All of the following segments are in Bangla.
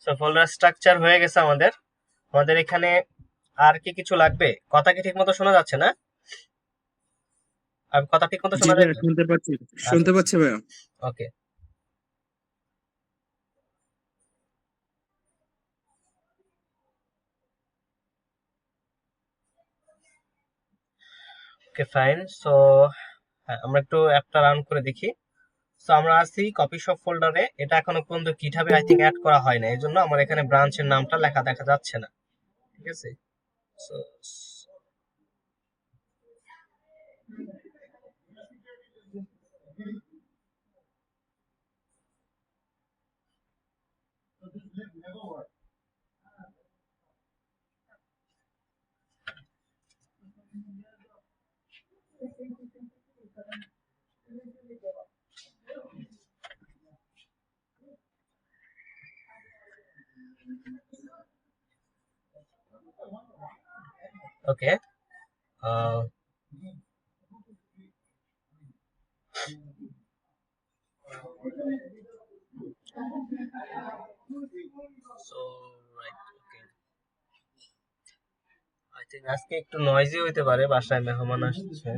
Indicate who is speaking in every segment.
Speaker 1: সো ফোল্ডার স্ট্রাকচার হয়ে গেছে আমাদের। আমাদের এখানে আর কি কিছু লাগবে? কথা কি ঠিক মতো শোনা যাচ্ছে না? আর কথা ঠিক মতো
Speaker 2: জি
Speaker 1: শোনা যায়
Speaker 2: ভাইয়া,
Speaker 1: তো?
Speaker 2: শুনতে পাচ্ছি,
Speaker 1: আচ্ছা,
Speaker 2: শুনতে পাচ্ছি ভাইয়া।
Speaker 1: ওকে। Okay fine. সো আমরা একটু অ্যাপটা রান করে দেখি। সো আমরা আছি কপি শপ ফোল্ডারে। এটা এখনো পর্যন্ত গিটহাবে আই থিংক অ্যাড করা হয় না, এই জন্য আমার এখানে ব্রাঞ্চের নামটা লেখা দেখা যাচ্ছে না। ঠিক আছে। So okay. So right, okay. I think আজকে একটু নয়েজি হইতে পারে, বাসায় মেহমান আসছে।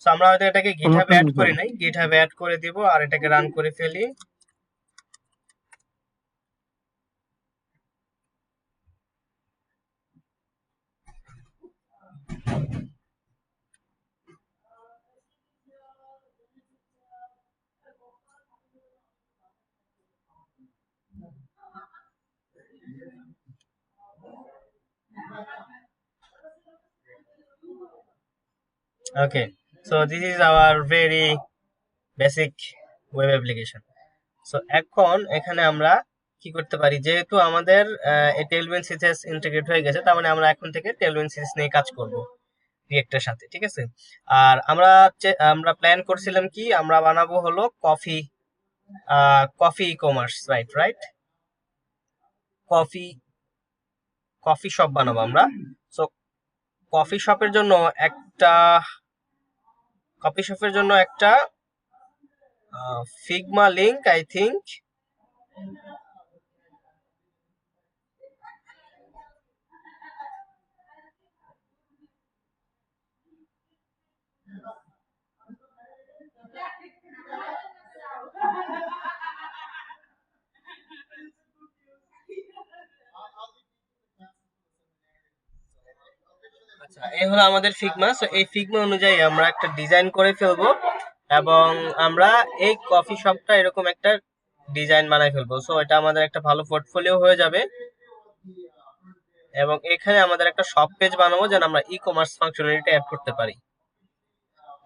Speaker 1: সো আমরা হয়তো এটাকে
Speaker 2: কোনো
Speaker 1: গিটহাবে অ্যাড
Speaker 2: প্রবলেম
Speaker 1: করি
Speaker 2: ভাইয়া।
Speaker 1: নাই, গিটহাবে অ্যাড করে দিব আর এটাকে রান করে ফেলি। Okay, so this is our very basic web application. So এখন এখানে আমরা কি করতে পারি, যেহেতু আমাদের এই টেলভিন সিএসএস ইন্টিগ্রেট হয়ে গেছে, তার মানে আমরা এখন থেকে টেলভিন সিএসএস নিয়ে কাজ করব রিয়েক্টের সাথে। ঠিক আছে। আর আমরা প্ল্যান করছিলাম কি, আমরা বানাবো হলো coffee, coffee e commerce, right right, coffee coffee shop বানাবো আমরা। সো কফি শপের জন্য একটা কফি শপের জন্য একটা ফিগমা লিংক আই থিংক। আচ্ছা, এই হলো আমাদের ফিগমা। সো এই ফিগমা অনুযায়ী আমরা একটা ডিজাইন করে ফেলবো এবং আমরা এই কফি শপটা এরকম একটা ডিজাইন বানাই ফেলবো। সো এটা আমাদের একটা ভালো পোর্টফোলিও হয়ে যাবে এবং এখানে আমাদের একটা শপ পেজ বানাবো যেন আমরা ই কমার্স ফাংশনালিটি অ্যাড করতে পারি।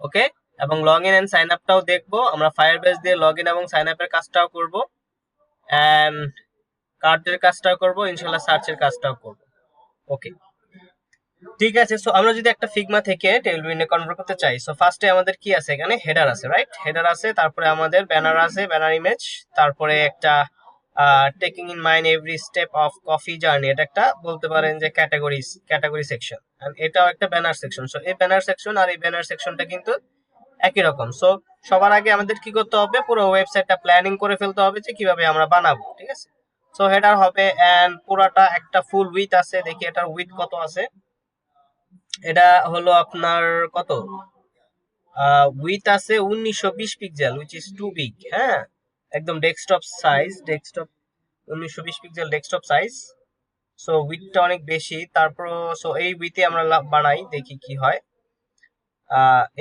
Speaker 1: ওকে। এবং লগ ইন এন্ড সাইন আপটাও দেখবো আমরা, ফায়ারবেস দিয়ে লগ ইন এবং সাইন আপের কাজটাও করব, এন্ড কার্ডের কাজটাও করব, ইনশাআল্লাহ সার্চের কাজটাও করব। ওকে, ঠিক আছে। সো আমরা যদি একটা ফিগমা থেকে টেলভিনে কনভার্ট করতে চাই, সো ফার্স্টে আমাদের কি আছে, এখানে হেডার আছে, রাইট? হেডার আছে, তারপরে আমাদের ব্যানার আছে, ব্যানার ইমেজ, তারপরে একটা taking in mind every step of coffee journey, এটা একটা বলতে পারেন যে ক্যাটাগরি সেকশন, এন্ড এটাও একটা ব্যানার সেকশন। সো এই ব্যানার সেকশন আর এই ব্যানার সেকশনটা কিন্তু একই রকম। সো সবার আগে আমাদের কি করতে হবে, পুরো ওয়েবসাইটটা প্ল্যানিং করে ফেলতে হবে যে কিভাবে আমরা বানাবো। ঠিক আছে। সো হেডার হবে, এন্ড পুরাটা একটা ফুল উইথ আছে, দেখি এটার উইথ কত আছে। এটা হলো আপনার কত, উইথ আছে 1920 pixel, which is too big. হ্যাঁ, একদম desktop size, 1920 pixel desktop size. So উইথটা অনেক বেশি। তারপর সো এই উইথে আমরা বানাই, দেখি কি হয়।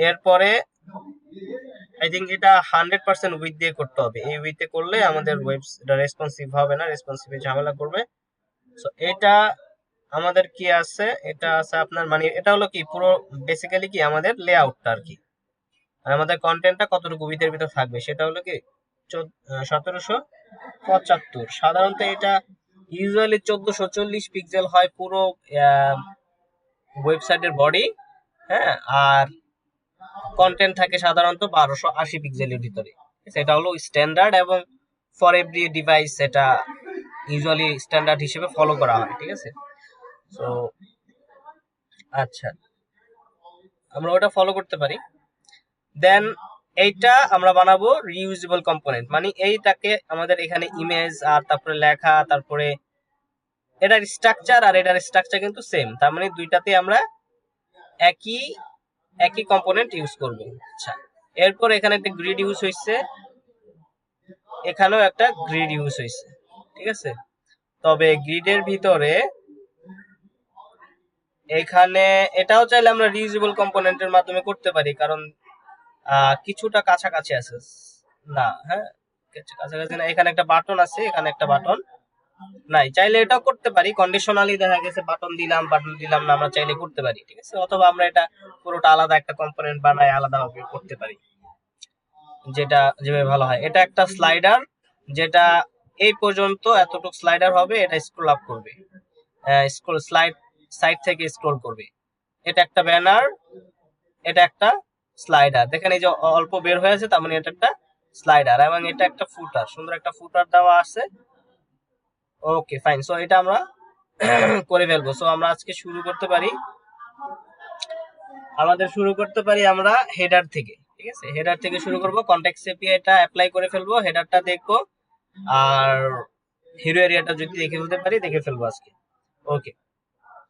Speaker 1: এরপরে আই থিঙ্ক এটা 100% উইথ দিয়ে করতে হবে। এই উইথে করলে আমাদের ওয়েবসাইটটা রেসপন্সিভ হবে না, রেসপন্সিভে ঝামেলা করবে। সো এটা আমাদের কি আছে, এটা আছে আপনার, মানে এটা হলো কি পুরো বেসিক্যালি কি আমাদের লেআউটটা আর কি, আর আমাদের কন্টেন্টটা কতটুকু উইথের ভিতর থাকবে সেটা হলো কি 1775। সাধারণত এটা ইউজুয়ালি 1440 পিক্সেল হয় পুরো ওয়েবসাইটের বডি। হ্যাঁ, আর কন্টেন্ট থাকে সাধারণত 1280 পিক্সেলের ভিতরে। সেটা হলো স্ট্যান্ডার্ড এবং ফর এভরি ডিভাইস এটা ইউজুয়ালি স্ট্যান্ডার্ড হিসেবে ফলো করা হয়। ঠিক আছে। সো আচ্ছা, আমরা ওটা ফলো করতে পারি। দেন এইটা আমরা বানাবো রিইউজেবল কম্পোনেন্ট, মানে এইটাকে আমাদের এখানে ইমেজ আর তারপরে লেখা, তারপরে এটার স্ট্রাকচার আর এটার স্ট্রাকচার কিন্তু সেম, তার মানে দুইটাতে আমরা একই একই কম্পোনেন্ট ইউজ করব। আচ্ছা, এরপর এখানে একটা গ্রিড ইউজ হয়েছে, এখানেও একটা গ্রিড ইউজ হয়েছে, ঠিক আছে। তবে গ্রিডের ভিতরে এখানে এটাও চাইলে আমরা রিউজেবল কম্পোনেন্টের মাধ্যমে করতে পারি, কারণ কিছুটা কাছাকাছি আছে না, হ্যাঁ কাছাকাছি না। এখানে একটা বাটন আছে, এখানে একটা বাটন নাই, চাইলে এটাও করতে পারি। কন্ডিশনালি দেখা গেছে বাটন দিলাম বাটন দিলাম না, আমরা চাইলে করতে পারি, ঠিক আছে। অথবা আমরা এটা পুরোটা আলাদা একটা কম্পোনেন্ট বানাই আলাদাভাবে করতে পারি, যেটা যেভাবে ভালো হয়। এটা একটা স্লাইডার, যেটা এই পর্যন্ত এতটুকু স্লাইডার হবে, এটা স্ক্রল আপ করবে, স্ক্রল স্লাইড সাইড থেকে স্ক্রল করবে। এটা একটা ব্যানার, এটা একটা স্লাইডার, দেখেন এই যে অল্প বের হয়ে আছে, তার মানে এটা একটা স্লাইডার। এবং এটা একটা ফুটার, সুন্দর একটা ফুটার দেওয়া আছে। ওকে ফাইন, সো এটা আমরা করে ফেলবো। সো আমরা আজকে শুরু করতে পারি, শুরু করতে পারি আমরা হেডার থেকে, ঠিক আছে। হেডার থেকে শুরু করব, কনটেক্সট এপিআইটা অ্যাপ্লাই করে ফেলবো, হেডারটা দেখবো, আর হিরো এরিয়াটা যদি দেখে ফেলতে পারি দেখে ফেলবো আজকে। ওকে,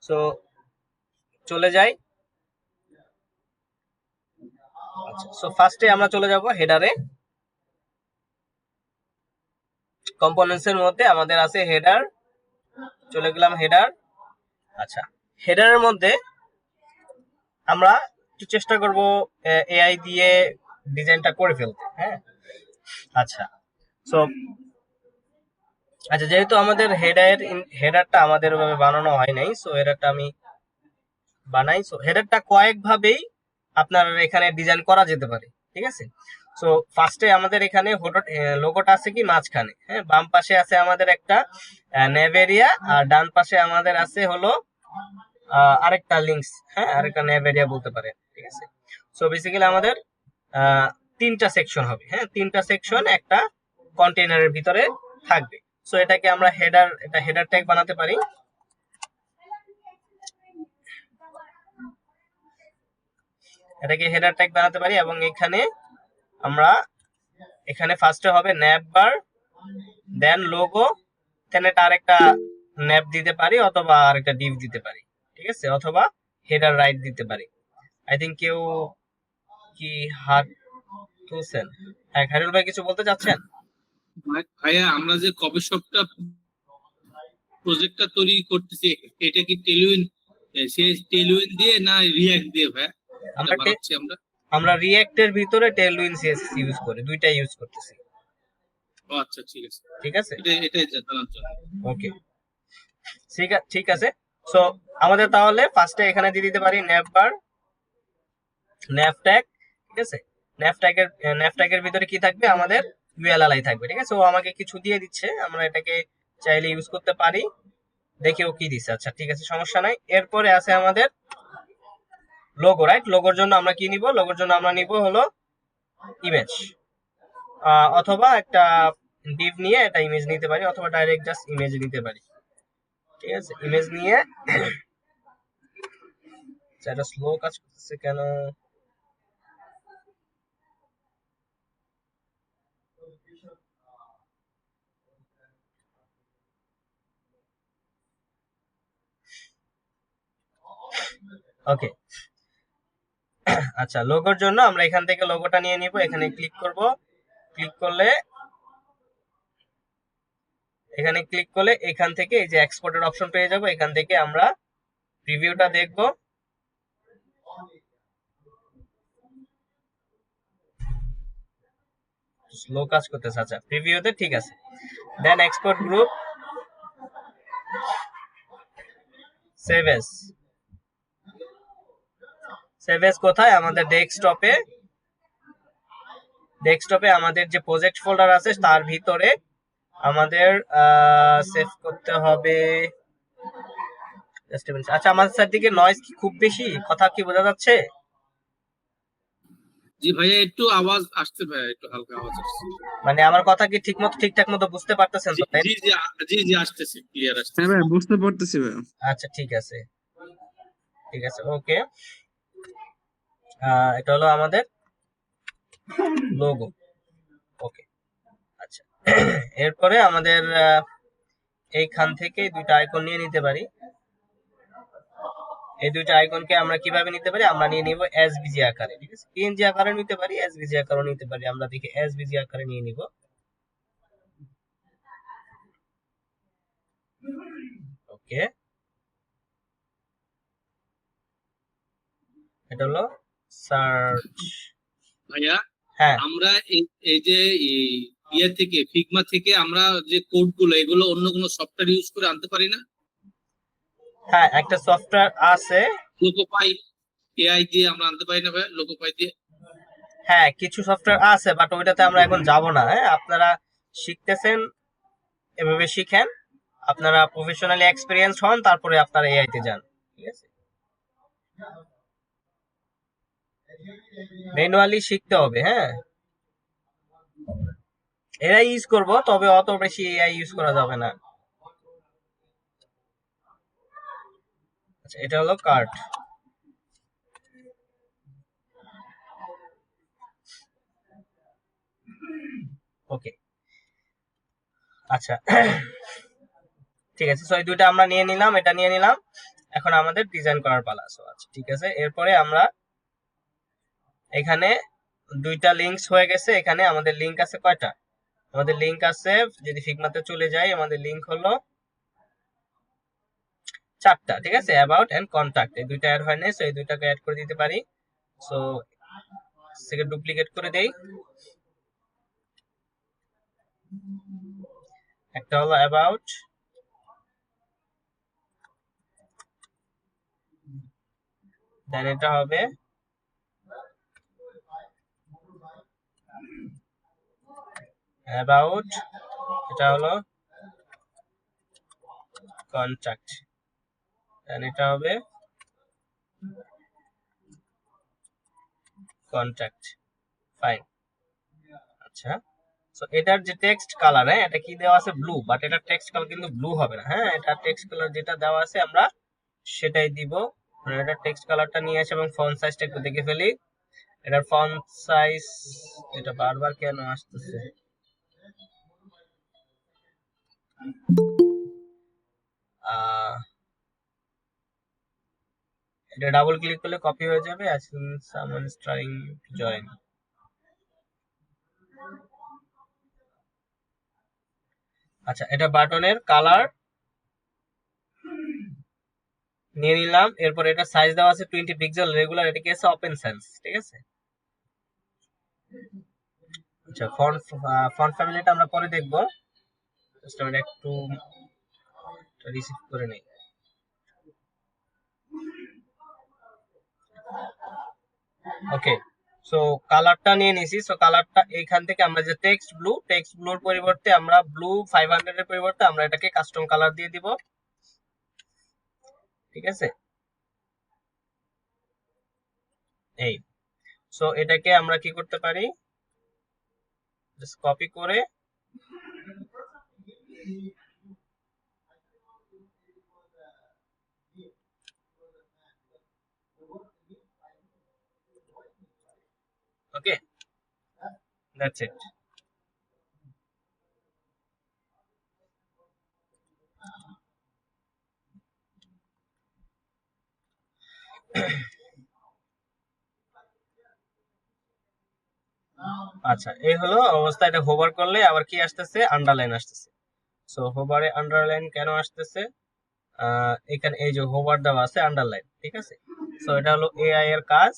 Speaker 1: সো চলে যাই। আচ্ছা, সো ফার্স্টে আমরা চলে যাব হেডারে। কম্পোনেন্টস এর মধ্যে আমাদের আছে হেডার, চলে গেলাম হেডার। আচ্ছা, হেডারের মধ্যে আমরা একটু চেষ্টা করব এআই দিয়ে ডিজাইনটা করে ফেলতে, হ্যাঁ। আচ্ছা, সো আচ্ছা, যেহেতু আমাদের হেডারটা আমাদের ভাবে বানানো হয় নাই, সো হেডারটা আমি বানাই। সো হেডারটা কয়েক ভাবেই আপনার এখানে ডিজাইন করা যেতে পারে, ঠিক আছে। সো ফার্স্টে আমাদের এখানে লোগোটা আছে কি মাঝখানে, হ্যাঁ। বাম পাশে আছে আমাদের একটা নেভ এরিয়া, আর ডান পাশে আমাদের আছে হলো আরেকটা লিঙ্কস, হ্যাঁ, আরেকটা নেভ এরিয়া বলতে পারে, ঠিক আছে। সো বেসিক্যালি আমাদের তিনটা সেকশন হবে, হ্যাঁ, তিনটা সেকশন একটা কন্টেইনারের ভিতরে থাকবে। সো এটাকে আমরা হেডার ট্যাগ বানাতে পারি। এটাকে হেডার ট্যাগ বানাতে পারি, এবং আমরা এখানে ফার্স্টে হবে ন্যাপ বার, দেন লোগো, দেন এটা আরেকটা ন্যাপ দিতে পারি, অথবা আরেকটা ডিভ দিতে পারি, ঠিক আছে, অথবা হেডার রাইট দিতে পারি। আই থিঙ্ক কেউ কি হাত তুলছেন? হ্যাঁ, খায়রুল ভাই কিছু বলতে চাচ্ছেন?
Speaker 2: ভাইয়া, আমরা যে কপি শপটা প্রজেক্টটা তৈরি করতেছি, এটা কি টেলুইন দিয়ে না রিঅ্যাক্ট দিয়ে ভাইয়া
Speaker 1: আমরা
Speaker 2: বানাচ্ছি?
Speaker 1: আমরা রিঅ্যাক্টের ভিতরে টেলউইন সিএসএস ইউজ করি, দুইটাই ইউজ করতেছি।
Speaker 2: ও আচ্ছা, ঠিক আছে,
Speaker 1: ঠিক আছে,
Speaker 2: এটাই জানার জন্য।
Speaker 1: ওকে, ঠিক আছে। সো আমাদের তাহলে ফার্স্টে এখানে দিয়ে দিতে পারি ন্যাপ বার, ন্যাপ ট্যাগ, ঠিক আছে। ন্যাপ ট্যাগের ভিতরে কি থাকবে, আমাদের ইউএলএলআই থাকবে, ঠিক আছে। ও আমাকে কিছু দিয়ে দিচ্ছে, আমরা এটাকে চাইলে ইউজ করতে পারি। দেখি ও কি দিচ্ছে। আচ্ছা, ঠিক আছে, সমস্যা নাই। এরপরে আছে আমাদের লোগো, রাইট। লোগোর জন্য আমরা কি নিব? লোগোর জন্য আমরা নিব হলো ইমেজ, অথবা একটা ডিভ নিয়ে এটা ইমেজ নিতে পারি, অথবা ডাইরেক্ট জাস্ট ইমেজ নিতে পারি, ঠিক আছে। ইমেজ নিয়ে এটা স্লো কাজ করতেছে কেন? ওকে, আচ্ছা, লোগোর জন্য আমরা এখান থেকে লোগোটা নিয়ে নিব, এখানে ক্লিক করব। ক্লিক করলে এখান থেকে এই যে এক্সপোর্টের অপশন পেয়ে যাব, এখান থেকে আমরা প্রিভিউটা দেখব। স্লো কাজ করতেছে, আচ্ছা, প্রিভিউতে ঠিক আছে। দেন এক্সপোর্ট গ্রুপ, সেভ এস কোথায়? আমাদের ডেস্কটপে আমাদের যে প্রজেক্ট ফোল্ডার আছে তার ভিতরে আমাদের সেভ করতে হবে। আচ্ছা, আমাদের সাইড থেকে নয়েজ কি খুব বেশি? কথা কি বোঝা যাচ্ছে?
Speaker 2: জি ভাইয়া, একটু আওয়াজ আসছে ভাইয়া, একটু হালকা আওয়াজ আসছে।
Speaker 1: মানে আমার কথা কি ঠিকঠাক মতো বুঝতে পারতেছেন তো?
Speaker 2: জি জি জি জি আসতেছে, ক্লিয়ার আসছে।
Speaker 3: হ্যাঁ ভাই, বুঝতে পারতেছি ভাই।
Speaker 1: আচ্ছা, ঠিক আছে, ওকে। এটা হলো আমাদের লোগো। ওকে, আচ্ছা। এরপরে আমাদের এইখান থেকে দুইটা আইকন নিয়ে নিতে পারি। এই দুইটা আইকনকে আমরা কিভাবে নিতে পারি? আমরা নিয়ে নিব এসভিজি আকারে, ঠিক আছে? পিএনজি আকারে নিতে পারি, এসভিজি আকারে নিতে পারি। আমরা দেখি এসভিজি আকারে নিয়ে নিব। ওকে, এটা হলো সার্চ।
Speaker 2: ভাইয়া
Speaker 1: হ্যাঁ
Speaker 2: আমরা এই যে ইয়ে থেকে ফিগমা থেকে আমরা যে কোড গুলো এগুলো অন্য কোনো সফটওয়্যার ইউজ করে আনতে পারি না?
Speaker 1: হ্যাঁ, একটা সফটওয়্যার আছে।
Speaker 2: লোকোপাই এআই দিয়ে আমরা আনতে পারি না ভাইয়া, লোকোপাই দিয়ে?
Speaker 1: হ্যাঁ, কিছু সফটওয়্যার আছে, বাট ওইটাতে আমরা এখন যাব না। হ্যাঁ, আপনারা শিখতেছেন, এভাবে শিখেন। আপনারা প্রফেশনালি এক্সপিরিয়েন্স হন, তারপরে আপনারা এআই তে যান, ঠিক আছে? ম্যানুয়ালি শিখতে হবে। হ্যাঁ, এআই ইউজ করব, তবে অত বেশি এআই ইউজ করা যাবে না। আচ্ছা, এটা হলো কার্ট। ওকে, আচ্ছা। ঠিক আছে, সো এই দুইটা আমরা নিয়ে নিলাম, এটা নিয়ে নিলাম। এখন আমাদের ডিজাইন করার পালা। সো আচ্ছা, ঠিক আছে। এরপরে আমরা এখানে দুইটা লিংকস হয়ে গেছে। এখানে আমাদের লিংক আছে কয়টা? আমাদের লিংক আছে, যদি ফিগমাতে চলে যাই, আমাদের লিংক হলো 4টা, ঠিক আছে? অ্যাবাউট এন্ড কন্টাক্ট, এই দুইটা অ্যাড হয় নাই, সো এই দুইটাকে অ্যাড করে দিতে পারি। সো সেকে ডুপ্লিকেট করে দেই। একটা হলো অ্যাবাউট, দেন এটা হবে অ্যাবাউট, এটা হলো কন্টাক্ট, দেন এটা হবে কন্টাক্ট। ফাইন। আচ্ছা, সো এটার যে টেক্সট কালার, হ্যাঁ, এটা কি দেওয়া আছে? ব্লু। বাট এটা টেক্সট কালার কিন্তু ব্লু হবে না। হ্যাঁ, এটা টেক্সট কালার যেটা দেওয়া আছে আমরা সেটাই দিব। এটা টেক্সট কালারটা নিয়ে আসি এবং ফন্ট সাইজটা একটু দেখে ফেলি। এটার ফন্ট সাইজ, এটা বারবার কেন আসতেছে? এটা ডাবল ক্লিক করলে কপি হয়ে যাবে। Someone is trying to join. আচ্ছা, এটা বাটনের কালার নিয়ে নিলাম। এরপর এটা সাইজ দেওয়া আছে 20 পিক্সেল রেগুলার, এটা কি আছে? ওপেন সেন্স, ঠিক আছে? আচ্ছা, ফন্ট ফ্যামিলিটা আমরা পরে দেখব। জাস্ট আমরা একটু রিসিভ করে নেই। ওকে, সো কালারটা নিয়ে নিছি। সো কালারটা এইখান থেকে আমরা যে টেক্সট ব্লুর পরিবর্তে আমরা ব্লু 500 এর পরিবর্তে আমরা এটাকে কাস্টম কালার দিয়ে দিব, ঠিক আছে? এই, সো এটাকে আমরা কি করতে পারি? জাস্ট কপি করে ওকে, দ্যাটস ইট। আচ্ছা, এই হলো অবস্থা। এটা হোভার করলে আবার কি আসতেছে? আন্ডারলাইন আসতেছে। সো হোভারে আন্ডারলাইন কেন আসতেছে? এখানে এই যে হোভার দেওয়া আছে, আন্ডারলাইন, ঠিক আছে? সো এটা হলো এআই এর কাজ,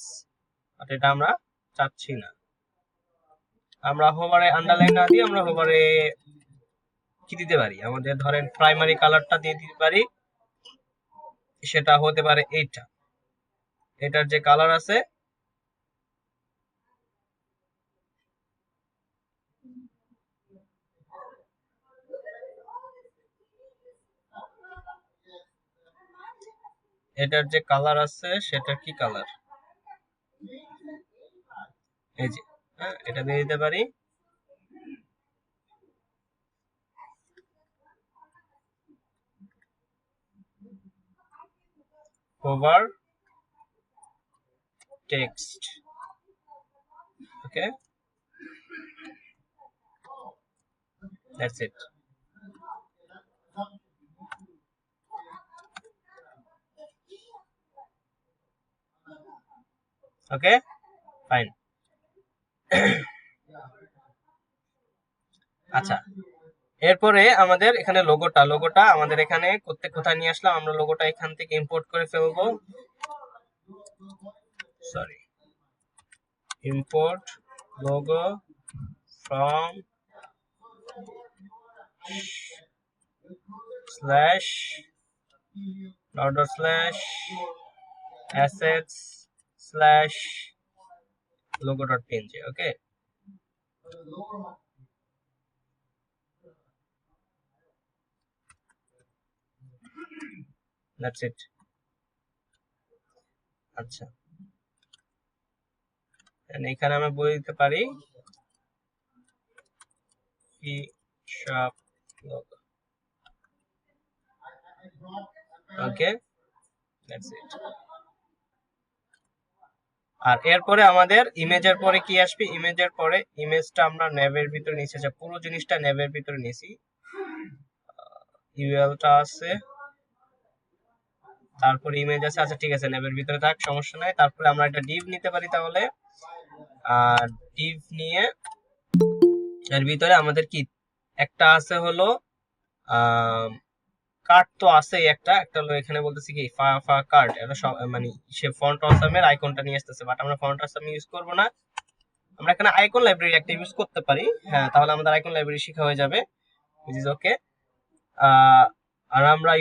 Speaker 1: আর এটা আমরা চাচ্ছি না। আমরা হোভারে আন্ডারলাইন না দিয়ে আমরা হোভারে কি দিতে পারি? আমাদের ধরেন প্রাইমারি কালারটা দিয়ে দিতে পারি। সেটা হতে পারে এইটা, এটার যে কালার আছে এটার যে কালার আছে সেটা কি কালার? এই যে, হ্যাঁ, এটা দিয়ে দিতে পারি। Hover text, okay, that's it. Okay fine. আচ্ছা, এরপরে আমাদের এখানে লোগোটা আমাদের এখানে কোথায় নিয়ে আসলাম, আমরা লোগোটা এখান থেকে ইম্পোর্ট করে ফেলবো। Sorry, import logo from slash / assets / logo.png. Okay, that's it. আচ্ছা, এখানে আমরা বলে দিতে পারি shop logo। Okay, that's it. আর এরপরে আমাদের ইমেজের পরে কি আসবে, ইমেজের পরে ইমেজটা আমরা নেভের ভিতরে নিয়েছি, পুরো জিনিসটা নেভের ভিতরে নিয়েছি, ইউএলটা আছে, তারপরে ইমেজ আছে। আচ্ছা ঠিক আছে, নেভের ভিতরে থাক, সমস্যা নাই। তারপরে আমরা একটা ডিভ নিতে পারি তাহলে, আর ডিভ নিয়ে এর ভিতরে আমাদের কি একটা আছে হলো কার্ড তো আছে, একটা হলো এখানে বলতেছি কি কার্ড, এটা সব মানে সে ফন্ট অসামের আইকনটা নিয়ে আসতেছে, বাট আমরা ফন্ট অসাম ইউজ করব না, আমরা এখানে আইকন লাইব্রেরি একটা ইউজ করতে পারি। হ্যাঁ, তাহলে আমাদের আইকন লাইব্রেরি শেখা হয়ে যাবে, which is okay। আর আমরা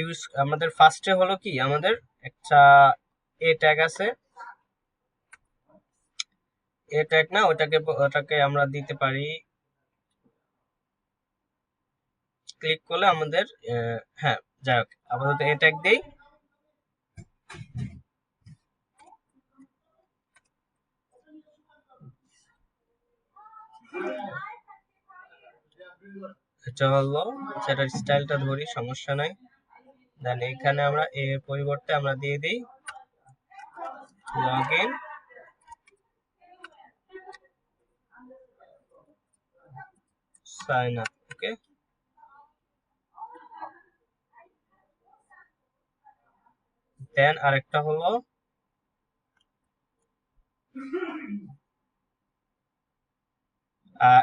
Speaker 1: আমাদের ফার্স্টে হলো কি, আমাদের একটা এ ট্যাগ আছে, এ ট্যাগ না, ওটাকে আমরা দিতে পারি, ক্লিক করলে আমাদের হ্যাঁ যাই হোক, আপাতত এ ট্যাগ দেই। এটা হলো, সেটার স্টাইলটা ধরি, সমস্যা নাই। দেন এখানে আমরা এর পরিবর্তে আমরা দিয়ে দিই লগইন সাইন আপ। ওকে, দেন আরেকটা হলো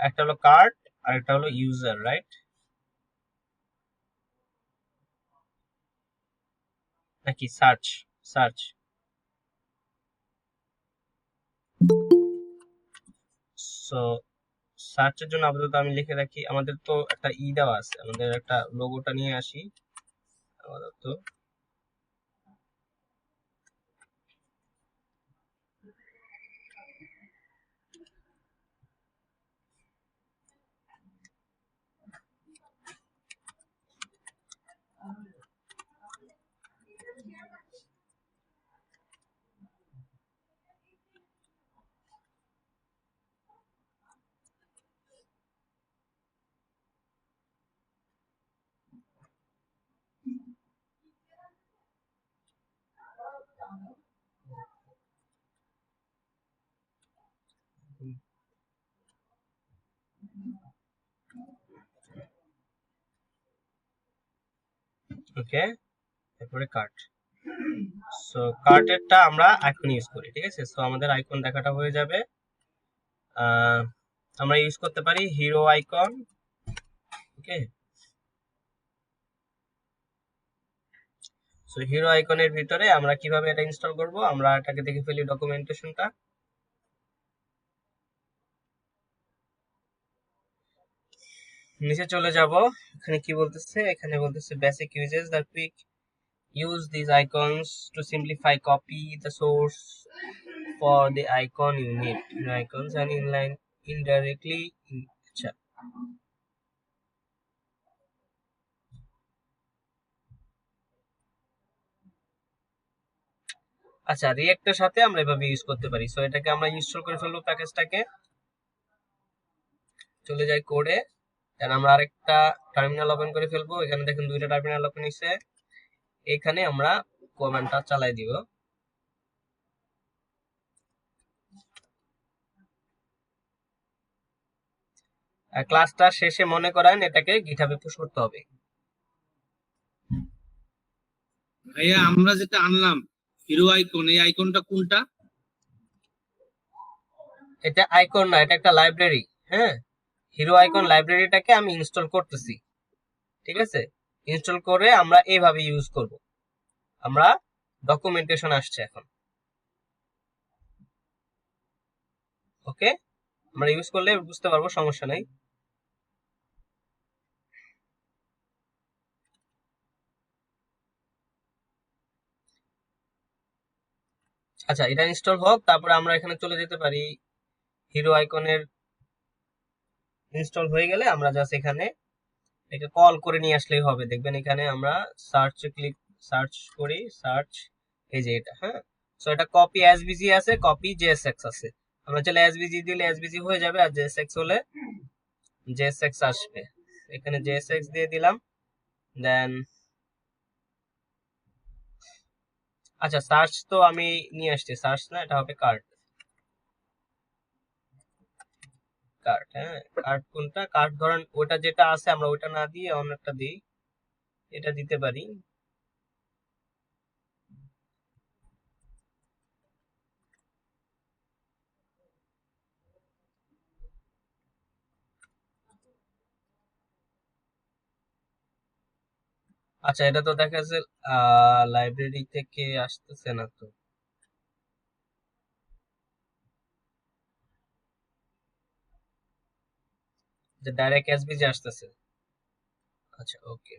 Speaker 1: একটা হলো কার্ড আর একটা হলো ইউজার, রাইট নাকি সার্চ? সো সার্চের জন্য আপাতত আমি লিখে রাখি, আমাদের তো একটা দেওয়া আছে, আমাদের একটা লোগোটা নিয়ে আসি আপাতত। ওকে, তারপরে কার্ড। সো কার্টেরটা আমরা আইকন ইউজ করি, ঠিক আছে। সো আমাদের আইকন দেখাটা হয়ে যাবে, আমরা ইউজ করতে পারি হিরো আইকন। ওকে, সো হিরো আইকনের ভিতরে আমরা কিভাবে এটা ইনস্টল করব, আমরা এটাকে দেখে ফেলি ডকুমেন্টেশনটা। নিচে চলে যাব, এখানে কি বলতেছে, এখানে বলতেছে basic uses the quick use these icons to simplify copy the source for the icon you need, icons and inline indirectly আচ্ছা আচ্ছা রিঅ্যাক্টের সাথে আমরা এভাবে ইউজ করতে পারি। সো এটাকে আমরা ইনস্টল করে ফেলবো, প্যাকেজটাকে চলে যাই কোডে, দেন আমরা আরেকটা টার্মিনাল ওপেন করে ফেলবো। এখানে দেখেন দুইটা টার্মিনাল ওপেন হইছে, এখানে আমরা কমান্ডটা চালাই দিব। আর ক্লাসটা শেষে মনে করেন এটাকে গিটহাবে পুশ করতে হবে।
Speaker 2: ভাইয়া আমরা যেটা আনলাম হিরো আইকন, এই আইকনটা কোনটা?
Speaker 1: এটা আইকন না, এটা একটা লাইব্রেরি। হ্যাঁ, হিরো আইকন লাইব্রেরিটাকে আমি ইনস্টল করতেছি। ঠিক আছে, ইনস্টল করে আমরা এইভাবে ইউজ করব। আমরা ডকুমেন্টেশন আসছে এখন। ওকে, আমরা ইউজ করলে বুঝতে পারবো, সমস্যা নাই। আচ্ছা, এটা ইনস্টল হোক, তারপরে আমরা এখানে চলে যেতে পারি। হিরো আইকনের ইনস্টল হয়ে গেলে আমরা জাস্ট এখানে এটা কল করে নিয়ে আসলেই হবে। দেখবেন এখানে আমরা সার্চ করি, সার্চ, এই যে এটা। হ্যাঁ, সো এটা কপি এসভিজি আছে, কপি জেএসএক্স আছে। আমরা চাইলে এসভিজি দিলে এসভিজি হয়ে যাবে, আর জেএসএক্স হলে জেএসএক্স আসবে। এখানে জেএসএক্স দিয়ে দিলাম। দেন আচ্ছা, সার্চ তো আমি নিয়ে আসছি, সার্চ না, এটা হবে কার্ড। কার্ড, হ্যাঁ, কার্ড কোনটা? কার্ড ধরেন ওটা যেটা আছে আমরা ওটা না দিয়ে অন্য একটা দিই, এটা দিতে পারি। আচ্ছা, এটা তো দেখা যাচ্ছে লাইব্রেরি থেকে আসতেছে না তো। যে ডাইরেক্ট এসবিজি আসতেছে। আচ্ছা, ওকে।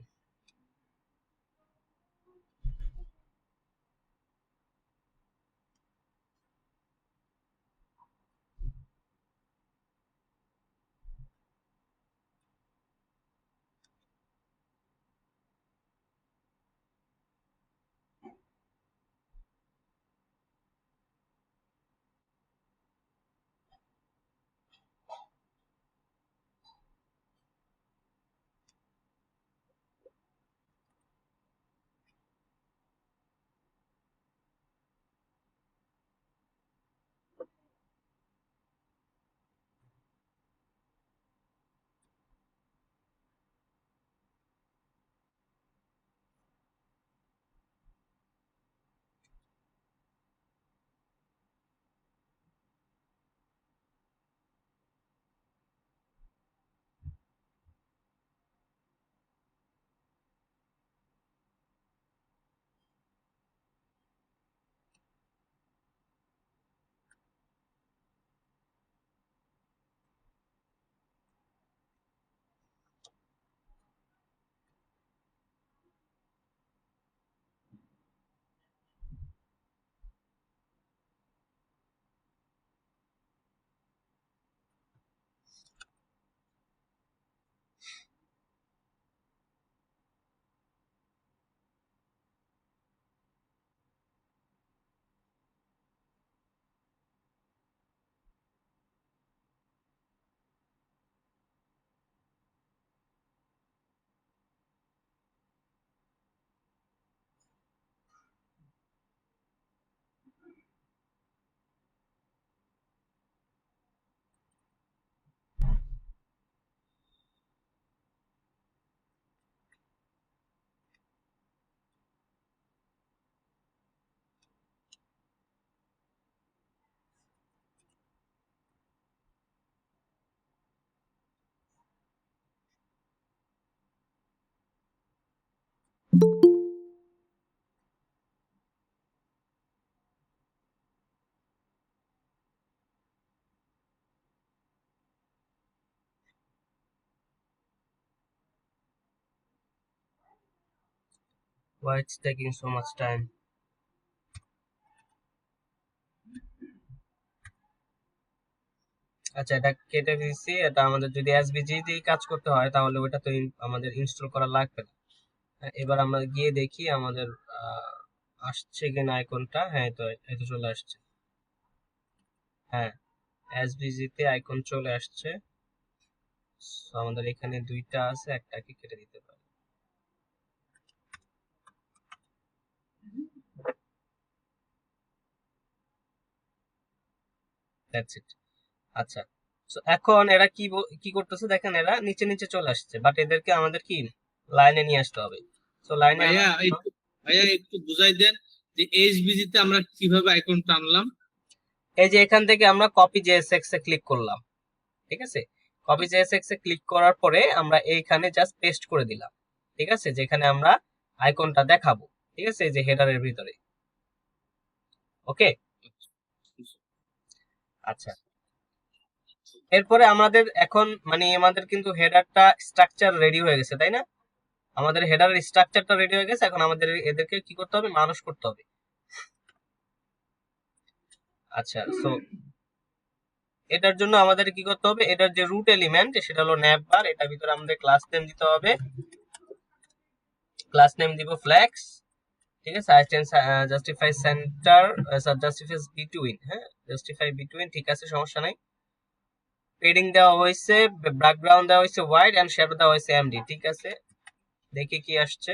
Speaker 1: Why it's taking so much time? আচ্ছা, এটা কেটে দিয়েছি। এটা আমাদের যদি এসভিজি দিয়ে কাজ করতে হয় তাহলে ওটা তো আমাদের ইনস্টল করা লাগবে না। হ্যাঁ, এবার আমরা গিয়ে দেখি আমাদের আসছে কিনা আইকনটা। হ্যাঁ, তো এই তো চলে আসছে। হ্যাঁ, এসভিজি তে আইকন চলে আসছে। So, আমাদের এখানে দুইটা আছে, একটাকে কেটে দিতে পারি। That's it. আচ্ছা, সো এখন এরা কি করতেছে দেখেন, এরা নিচে নিচে চলে আসছে, বাট এদেরকে আমাদের কি লাইনে নিয়ে আসতে হবে। সো লাইনে
Speaker 2: ভাইয়া
Speaker 1: আনার জন্য
Speaker 2: ভাইয়া একটু বুঝাই দেন যে এইচবিজি তে আমরা কিভাবে আইকনটা আনলাম।
Speaker 1: এই যে এখান থেকে আমরা কপি জেএসএক্স এ ক্লিক করলাম, ঠিক আছে। কপি জেএসএক্স এ ক্লিক করার পরে আমরা এইখানে জাস্ট পেস্ট করে দিলাম, ঠিক আছে, যেখানে আমরা আইকনটা দেখাবো, ঠিক আছে, এই যে হেডারের ভিতরে। ওকে, আচ্ছা। এরপরে আমাদের এখন মানে আমাদের কিন্তু হেডারটা স্ট্রাকচার রেডি হয়ে গেছে, তাই না? আমাদের হেডারের স্ট্রাকচারটা রেডি হয়ে গেছে, এখন আমাদের এদেরকে কি করতে হবে, মানুষ করতে হবে। আচ্ছা, সো এটার জন্য আমাদের কি করতে হবে, এটার যে রুট এলিমেন্ট সেটা হলো nav bar, এটার ভিতরে আমাদের ক্লাস নেম দিতে হবে। ক্লাস নেম দিব ফ্লেক্স, ঠিক আছে। জাস্টিফাই সেন্টার, জাস্টিফাই বিটুইন, হ্যাঁ, জাস্টিফাই বিটুইন, ঠিক আছে, সমস্যা নাই। পেডিং দেওয়া হয়েছে, ব্যাকগ্রাউন্ড দেওয়া হয়েছে হোয়াইট এন্ড শ্যাডো দেওয়া হয়েছে এমডি, ঠিক আছে। দেখি কি আসছে।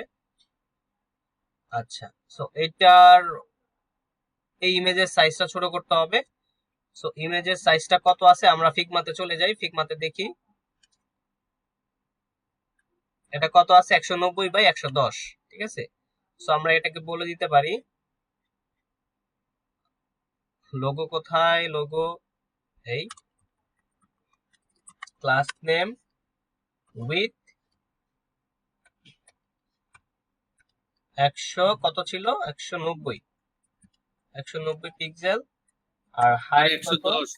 Speaker 1: আচ্ছা, সো এটার এই ইমেজের সাইজটা ছোট করতে হবে। সো ইমেজের সাইজটা কত আছে, আমরা ফিগমাতে চলে যাই, ফিগমাতে দেখি এটা কত আছে, 190/110, ঠিক আছে। সো আমরা এটাকে বলে দিতে পারি, লোগো কোথায়, লোগো এই ক্লাস নেম উইথ 100 কত ছিল, 190 পিক্সেল, আর হাইট
Speaker 2: একশো
Speaker 1: কত,
Speaker 2: দশ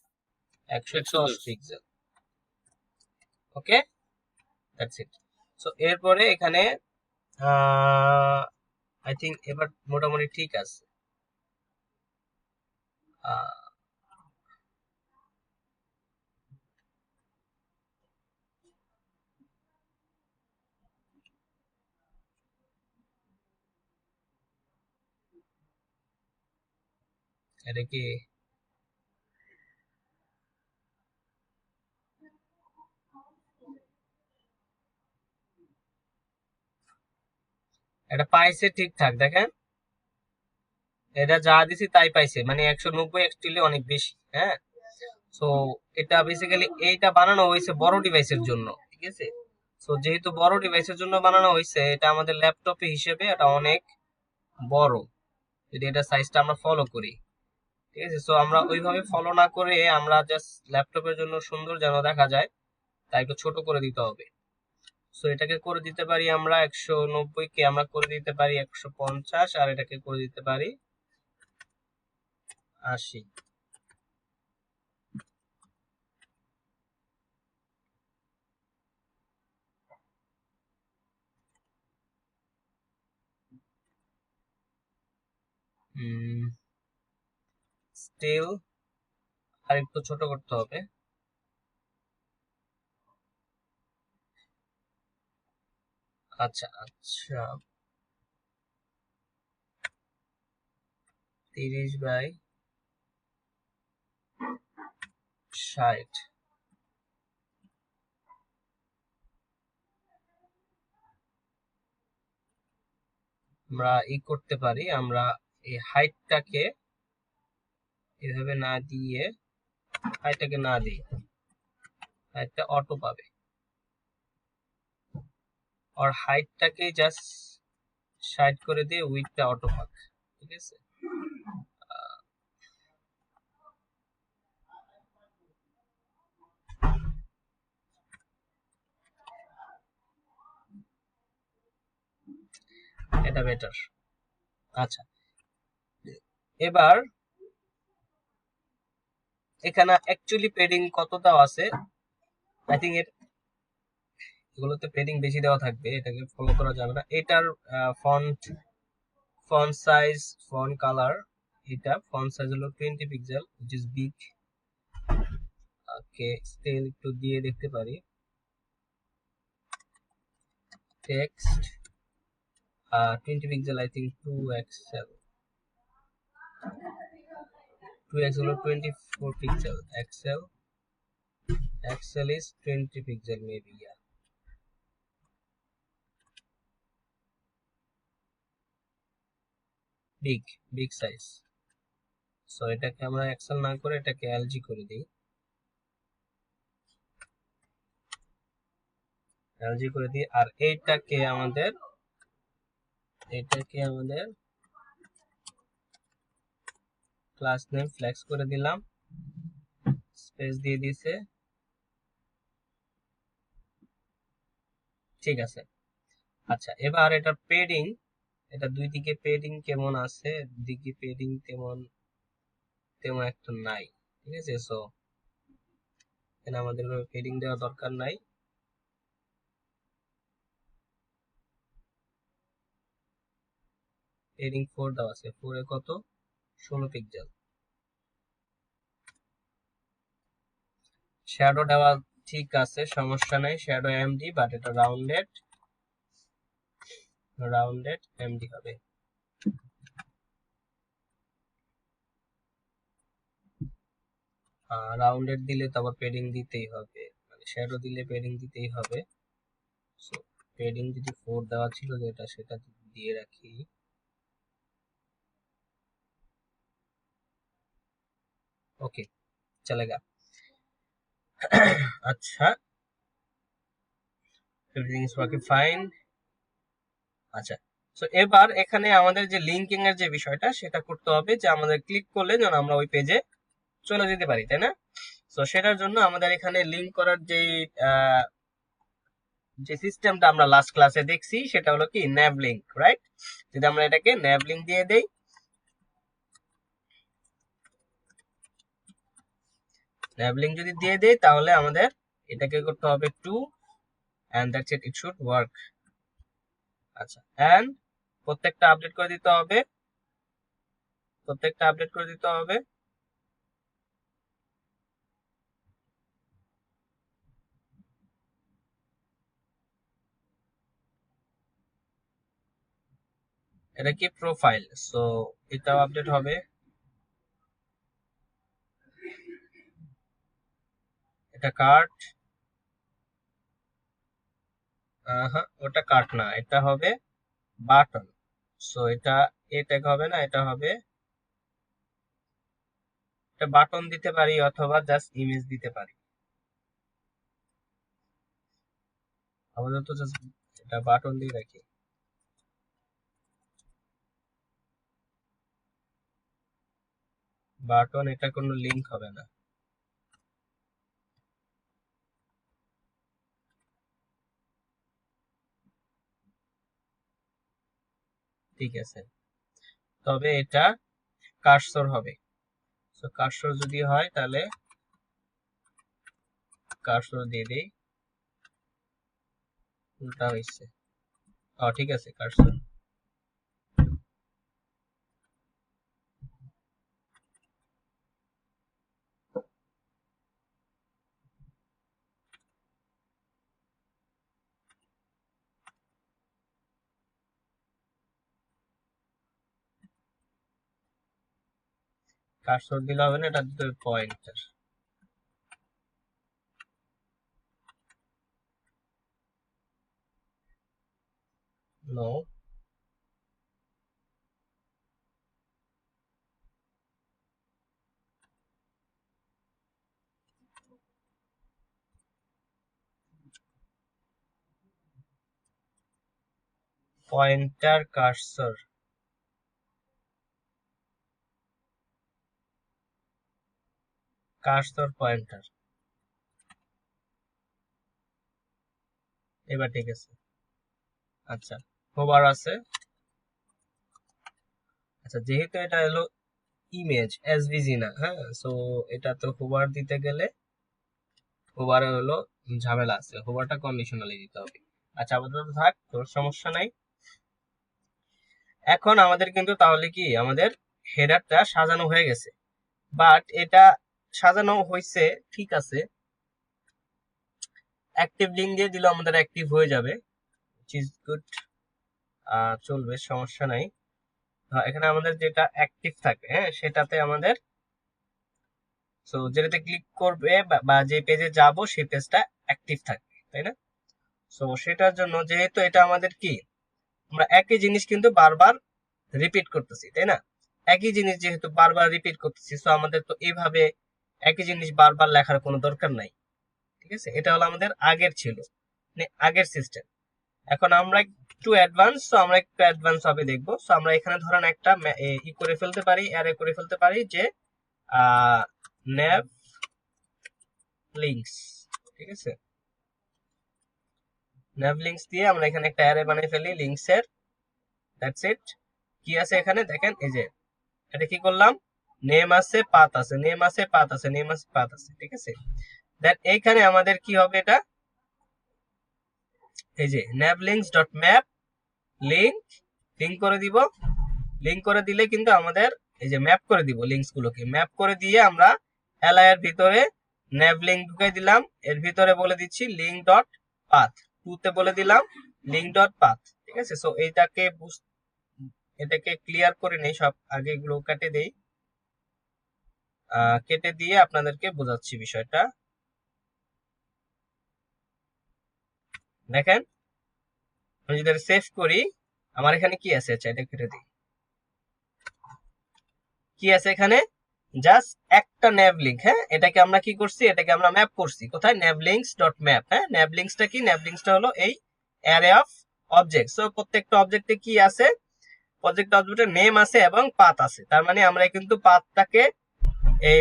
Speaker 1: 110 pixel. Okay, that's it. So এরপরে এখানে আই থিঙ্ক এবার মোটামুটি ঠিক আছে। আহ, এটা কি এটা পাইছে ঠিকঠাক, দেখেন এটা যা দিছি তাই পাইছে, মানে 190 অ্যাকচুয়ালি অনেক বেশি, হ্যাঁ। সো এটা বেসিক্যালি এইটা বানানো হয়েছে বড় ডিভাইসের জন্য, ঠিক আছে। সো যেহেতু বড় ডিভাইসের জন্য বানানো হয়েছে, এটা আমাদের ল্যাপটপে হিসেবে এটা অনেক বড়, যদি এটা সাইজটা আমরা ফলো করি, ঠিক আছে। সো আমরা ওইভাবে ফলো না করে আমরা জাস্ট ল্যাপটপের জন্য সুন্দর যেন দেখা যায়, তাই একটু ছোট করে দিতে হবে। সো এটাকে করে দিতে পারি আমরা 190 কে আমরা করে দিতে পারি 150, আর এটাকে করে দিতে পারি 80। স্টিল আর একটু ছোট করতে হবে। আচ্ছা আচ্ছা, 30/60। আমরা করতে পারি, আমরা এই হাইটটাকে এভাবে না দিয়ে, হাইটটাকে না দিই, হাইটটা অটো পাবে, আর হাইটটাকে জাস্ট 60 করে দিয়ে উইডথটা অটো পাক, ঠিক আছে। এটা বেটার। আচ্ছা, এবার এখানে অ্যাকচুয়ালি পেডিং কত দেওয়া আছে, আই থিঙ্ক এগুলোতে পেডিং বেশি দেওয়া থাকবে, এটাকে ফলো করা যাবে না। এটার font font size, font colour, এটা ফন্ট সাইজ হলো 20 pixel, which is big। Okay, scale একটু দিয়ে দেখতে পারি। Text 20 pixel, I think 2 XL, 2 XL হলো 24 pixel, XL is 20 pixel maybe, yeah, big big size। So এটাকে আমরা এক্সেল না করে এটাকে এলজি করে দিই। এলজি করে দিই, আর এইটাকে আমাদের ক্লাস নেম ফ্লেক্স করে দিলাম, স্পেস দিয়ে দিছে, ঠিক আছে। আচ্ছা, এবার এটা পেডিং, এটা দুই দিকে পেডিং কেমন আছে, দিকে পেডিং তেমন তেমন একটা নাই, ঠিক আছে। সো এখানে আমাদের পেডিং দেওয়া দরকার নাই। পেডিং 4 দেওয়া আছে, 4 এ কত, 16 পিক্সেল। শ্যাডো দেওয়া ঠিক আছে, সমস্যা নাই, শ্যাডো এমডি, বাট এটা রাউন্ডেড এমডি হবে। রাউন্ডেড দিলে তো আবার পেডিং দিতেই হবে, মানে শ্যাডো দিলে পেডিং দিতেই হবে। সো পেডিং যদি 4 দেওয়া ছিল যেটা, সেটা দিয়ে রাখি। ওকে, চলেগা। আচ্ছা, এভরিথিং ইজ ওয়ার্কিং ফাইন। আচ্ছা, সো এবার এখানে আমাদের যে লিঙ্কিং এর যে বিষয়টা, সেটা করতে হবে যে আমাদের ক্লিক করলে যেন আমরা ওই পেজে চলে যেতে পারি, তাই না? সো সেটার জন্য আমাদের এখানে লিঙ্ক করার যে সিস্টেমটা আমরা লাস্ট ক্লাসে দেখছি, সেটা হলো কি ন্যাভ লিঙ্ক, রাইট? যদি আমরা এটাকে ন্যাভ লিঙ্ক দিয়ে দেই, ন্যাভ লিঙ্ক যদি দিয়ে দেই, তাহলে আমাদের এটাকে করতে হবে two, and that's it, it should work. আচ্ছা, এন্ড প্রত্যেকটা আপডেট করে দিতে হবে, এটা কি প্রোফাইল, সো এটাও আপডেট হবে। এটা কার্ট, হ্যাঁ ওটা কার্ট না, এটা হবে বাটন। সো এটা এ ট্যাগ হবে না, এটা হবে, এটা বাটন দিতে পারি অথবা জাস্ট ইমেজ দিতে পারি। আপাতত জাস্ট এটা বাটন দিয়ে রাখি। বাটন, এটা কোনো লিংক হবে না। ঠিক আছে, তবে এটা কার্সর হবে। সো কার্সর যদি হয় তাহলে কার্সর দিয়ে দেই, উল্টা হয়েছে। ঠিক আছে, কার্সর। কার্সর দিলে হবে না, এটা দিতে হবে pointer. No, pointer cursor, cursor pointer. এবার ঠিক আছে। আচ্ছা, হোভার আছে। আচ্ছা, যেহেতু এটা হলো ইমেজ এসভিজি না, হ্যাঁ, সো এটা তো হোভার দিতে গেলে হোভারে হলো ঝামেলা আছে, হোভারটা কন্ডিশনালি দিতে হবে। আচ্ছা, আপাতত থাক, তোর সমস্যা নাই। এখন আমাদের কিন্তু তাহলে কি আমাদের হেডারটা সাজানো হয়ে গেছে, বাট এটা সাজানো হয়েছে ঠিক আছে, অ্যাক্টিভ লিঙ্ক দিয়ে দিলে আমাদের অ্যাক্টিভ হয়ে যাবে, which is good, চলবে, সমস্যা নাই। এখানে আমাদের যেটা অ্যাক্টিভ থাকে, হ্যাঁ, সেটাতে আমাদের, সো যেটাতে ক্লিক করবে বা যে পেজে যাব সেই পেজটা অ্যাক্টিভ থাকবে, তাই না? সো সেটার জন্য যেহেতু এটা আমাদের কি, আমরা একই জিনিস কিন্তু বারবার রিপিট করতেছি, তাই না? একই জিনিস যেহেতু বারবার রিপিট করতেছি, সো আমাদের তো এইভাবে একই জিনিস বারবার লেখার কোনো দরকার নাই, ঠিক আছে। এটা হলো আমাদের আগের ছিল, আগের সিস্টেম। এখন আমরা একটু অ্যাডভান্স, তো আমরা একটু অ্যাডভান্স ভাবে দেখবো। সো আমরা এখানে ধরেন একটা ই করে ফেলতে পারি, অ্যারে করে ফেলতে পারি যে nav links, ঠিক আছে, nav links দিয়ে আমরা এখানে একটা অ্যারে বানিয়ে ফেলি লিংকস এর। That's it. কি আছে এখানে দেখেন, এই যে এটা কি করলাম, নেম আছে, পাথ আছে, নেম আছে, পাথ আছে, নেম আছে, পাথ আছে, ঠিক আছে। দেন এইখানে আমাদের কি হবে, এটা এই যে navlinks.map লিংক লিংক করে দিব। লিংক করে দিলে কিন্তু আমাদের এই যে ম্যাপ করে দিব, লিংকস গুলোকে ম্যাপ করে দিয়ে আমরা li এর ভিতরে nav link ঢুকাই দিলাম, এর ভিতরে বলে দিচ্ছি link ডট path, 2 তে বলে দিলাম link ডট path, ঠিক আছে। সো এটাকে ক্লিয়ার করে নেই, সব আগে এগুলো কেটে দেই, কেটে দিয়ে আপনাদেরকে বোঝাচ্ছি বিষয়টা। দেখেন আমি যদি সেভ করি, আমার এখানে কি আছে, আচ্ছা এটা কেটে দিই, কি আছে এখানে, জাস্ট একটা nav link। হ্যাঁ, এটাকে আমরা কি করছি, এটাকে আমরা ম্যাপ করছি কোথায়, navlinks.map। হ্যাঁ, navlinksটা কি, navlinksটা হলো এই অ্যারে অফ অবজেক্ট। সো প্রত্যেকটা অবজেক্টে কি আছে, প্রত্যেকটা অবজেক্টের নেম আছে এবং পাথ আছে। তার মানে আমরা কিন্তু পাথটাকে এই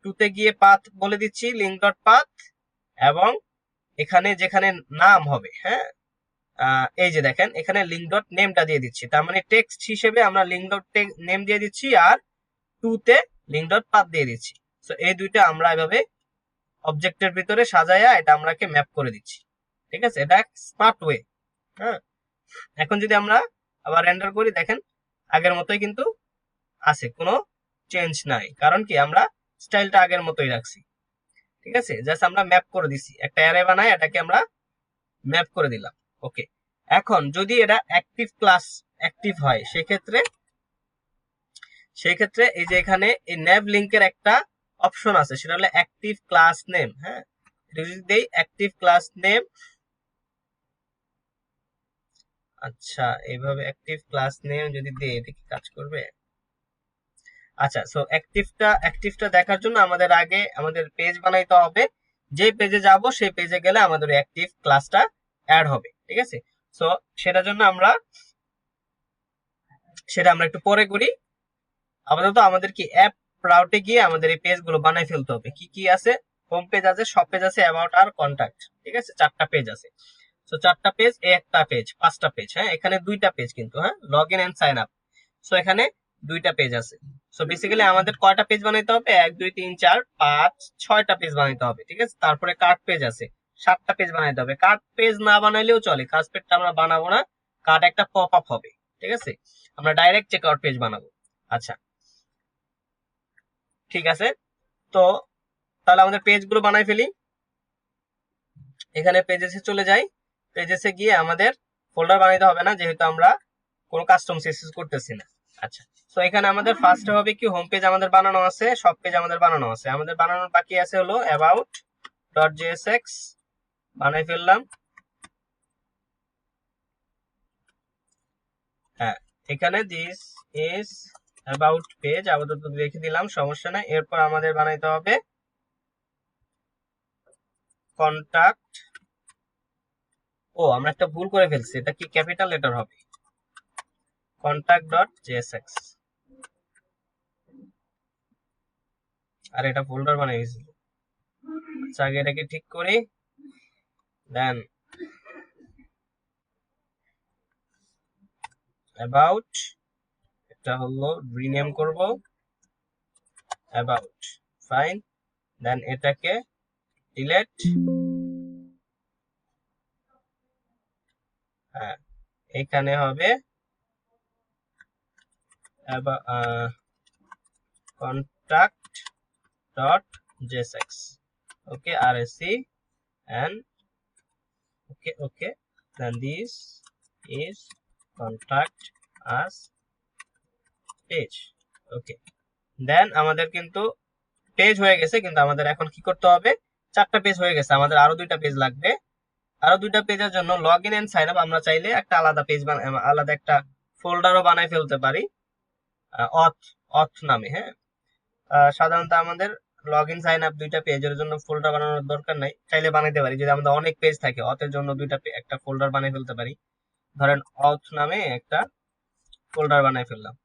Speaker 1: টুতে গিয়ে পাথ বলে দিচ্ছি link.path, এবং এখানে যেখানে নাম হবে, হ্যাঁ, এই যে দেখেন এখানে লিঙ্ক ডট নেমটা দিয়ে দিচ্ছি। তার মানে টেক্সট হিসেবে আমরা লিঙ্ক ডট নেম দিয়ে দিচ্ছি, আর 2 তে লিঙ্ক ডট পাথ দিয়ে দিচ্ছি। সো এই দুইটা আমরা এভাবে অবজেক্টের ভিতরে সাজায়া এটা আমরাকে ম্যাপ করে দিচ্ছি, ঠিক আছে। এটা স্মার্ট ওয়ে। হ্যাঁ, এখন যদি আমরা আবার রেন্ডার করি, দেখেন আগের মতোই কিন্তু আছে, কোনো চেঞ্জ নাই। কারণ কি, আমরা স্টাইলটা আগের মতোই রাখছি, ঠিক আছে। জাস্ট আমরা ম্যাপ করে দিছি, একটা অ্যারে বানাই এটাকে আমরা ম্যাপ করে দিলাম। ওকে, এখন যদি এটা অ্যাক্টিভ হয়, সেক্ষেত্রে এই যে এখানে এই nav link এর একটা অপশন আছে, সেটা হলো অ্যাক্টিভ ক্লাস নেম। হ্যাঁ, এটা যদি দেই অ্যাক্টিভ ক্লাস নেম, আচ্ছা এইভাবে অ্যাক্টিভ ক্লাস নেম যদি দেই, এটা কি কাজ করবে? আচ্ছা, সো অ্যাক্টিভটা দেখার জন্য আমাদের আগে আমাদের পেজ বানাইতে হবে। যে পেজে যাব সেই পেজে গেলে আমাদের অ্যাক্টিভ ক্লাসটা অ্যাড হবে, ঠিক আছে। সো সেটার জন্য সেটা আমরা একটু পরে করি। আপাতত আমাদের কি অ্যাপ রাউটে গিয়ে আমাদের এই পেজগুলো বানাই ফেলতে হবে। কি কি আছে, হোম পেজ আছে, শপ পেজ আছে, অ্যাবাউট আর কন্টাক্ট, ঠিক আছে, 4টা পেজ আছে। সো 4টা পেজ, একটা পেজ, 5টা পেজ। হ্যাঁ, এখানে 2টা পেজ কিন্তু, হ্যাঁ, log in and sign up. So এখানে 2টা পেজ আছে। সো বেসিক্যালি আমাদের কয়টা পেজ বানাইতে হবে, 1 2 3 4 5 6টা পেজ বানাইতে হবে, ঠিক আছে। তারপরে কার্ড পেজ আছে, 7টা পেজ বানাইতে হবে। কার্ড পেজ না বানাইলেও চলে, কার্ড পেজটা আমরা বানাবো না, কার্ড একটা পপ আপ হবে, ঠিক আছে। আমরা ডাইরেক্ট চেকআউট পেজ বানাবো। আচ্ছা, ঠিক আছে। তো তাহলে আমাদের পেজগুলো বানাই ফেলি। এখানে পেজেসে চলে যাই, পেজেসে গিয়ে আমাদের ফোল্ডার বানাইতে হবে না, যেহেতু আমরা কোনো কাস্টম সিএসএস করতেছি না। আচ্ছা, তো এখানে আমাদের ফার্স্টে হবে কি, হোম পেজ আমাদের বানানো আছে, সব পেজ আমাদের বানানো আছে, আমাদের বানানোর বাকি আছে হলো about.jsx, বানাই ফেললাম। হ্যাঁ, এখানে দিস ইজ অ্যাবাউট পেজ আপাতত রেখে দিলাম, সমস্যা নাই। এরপর আমাদের বানাইতে হবে কন্টাক্ট। ও, আমরা একটা ভুল করে ফেলছি, এটা কি ক্যাপিটাল লেটার হবে, contact.jsx, আর এটা ফোল্ডার বানিয়ে গেছিল। আচ্ছা, আগে এটাকে ঠিক করি, দেন অ্যাবাউট, এটা হলো রিনেম করব অ্যাবাউট, ফাইন। দেন এটাকে ডিলেট, হ্যাঁ, এখানে হবে contact.jsx, okay, rsc, and okay, then this is contact us page, okay. দেন আমাদের কিন্তু পেজ হয়ে গেছে, কিন্তু আমাদের এখন কি করতে হবে, 4টা পেজ হয়ে গেছে, আমাদের আরো 2টা পেজ লাগবে। আরো 2টা পেজের জন্য log in and sign up আমরা চাইলে একটা আলাদা পেজ, আলাদা একটা ফোল্ডারও বানাই ফেলতে পারি, অথ নামে। হ্যাঁ, সাধারণত আমাদের লগ ইন সাইন আপ দুইটা পেজের জন্য ফোল্ডার বানানোর দরকার নাই, চাইলে বানাইতে পারি। যদি আমাদের অনেক পেজ থাকে, অথের জন্য একটা ফোল্ডার বানিয়ে ফেলতে পারি। ধরেন অথ নামে একটা ফোল্ডার বানাই ফেললাম,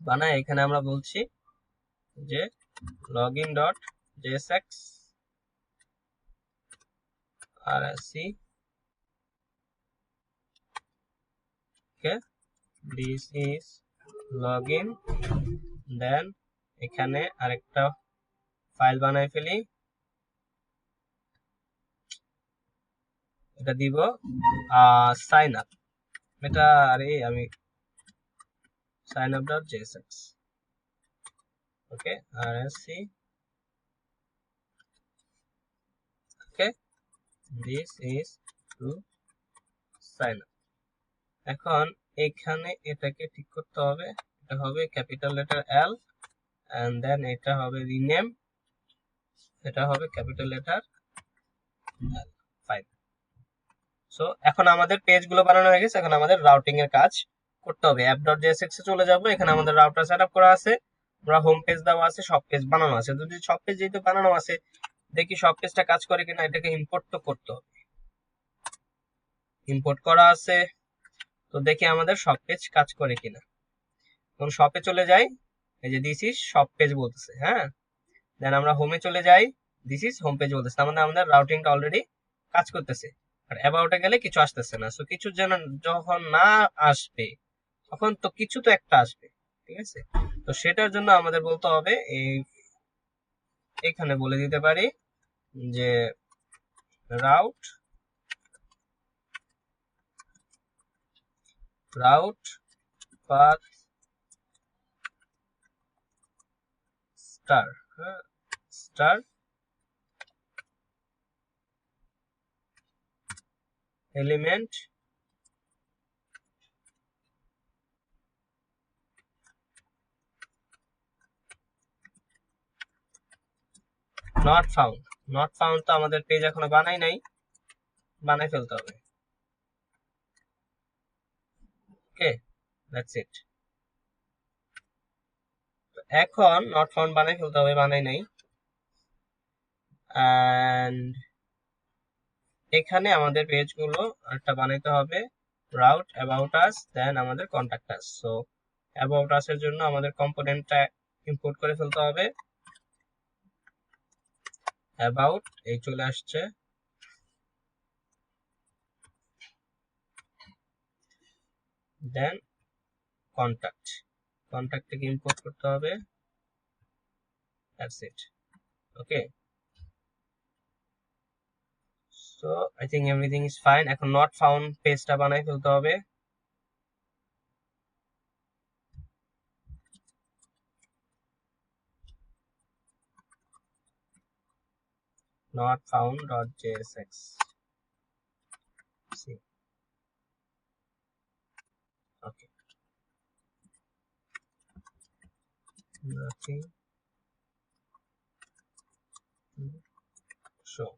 Speaker 1: বানায় এখানে আমরা বলছি যে login dot JSX RSC okay, this is login. Then এখানে আরেকটা ফাইল বানাই ফেলি, এটা দিব সাইন আপ। এটা আরে আমি sign up dot JSX okay RSC okay, this is to sign up. এখন এখানে এটাকে ঠিক করতে হবে, এটা হবে capital letter L, and then এটা হবে রিনেম, এটা হবে capital letter L, fine. So এখন আমাদের পেজগুলো বানানো হয়ে গেছে, এখন আমাদের রাউটিং এর কাজ করতে হবে। app.jsx এ চলে যাব, এখানে আমাদের রাউটার সেটআপ করা আছে, আমরা হোম পেজ দেওয়া আছে, সব পেজ বানানো আছে। যদি সব পেজ যেহেতু বানানো আছে, দেখি সব পেজটা কাজ করে কিনা, এটাকে ইম্পোর্ট তো করতে হবে। ইম্পোর্ট করা আছে, তো দেখি আমাদের সব পেজ কাজ করে কিনা। এখন শপে চলে যাই, এই যে দিস ইজ শপ পেজ বলতেছে, হ্যাঁ। দেন আমরা হোমে চলে যাই, দিস ইজ হোম পেজ বলতেছে, তার মানে আমাদের রাউটিংটা অলরেডি কাজ করতেছে। আর অ্যাবাউটে গেলে কিছু আসতেছে না। সো কিছু যেন যখন না আসবে, তখন তো কিছু তো একটা আসবে, ঠিক আছে। তো সেটার জন্য আমাদের বলতে হবে, এখানে বলে দিতে পারি যে রাউট পাথ স্টার, হ্যাঁ, star element not found. Not found তো আমাদের পেজ এখনো বানাই নাই, বানাই ফেলতে হবে। ওকে, দ্যাটস ইট। এখন নট ফাউন্ড বানাই ফেলতে হবে, বানাই নাই। এন্ড এখানে আমাদের পেজগুলো একটা বানাইতে হবে, রাউট, অ্যাবাউট আস, দেন আমাদের contact us. So about us এর জন্য আমাদের কম্পোনেন্টটা ইম্পোর্ট করে ফেলতে হবে। অ্যাবাউট এই চলে আসছে, দেন কন্টাক্ট থেকে ইম্পোর্ট করতে হবে, that's it. Okay, so I think everything is fine. এখন নট ফাউন্ড পেজটা বানাই ফেলতে হবে। not found.jsx, see, okay, nothing to show.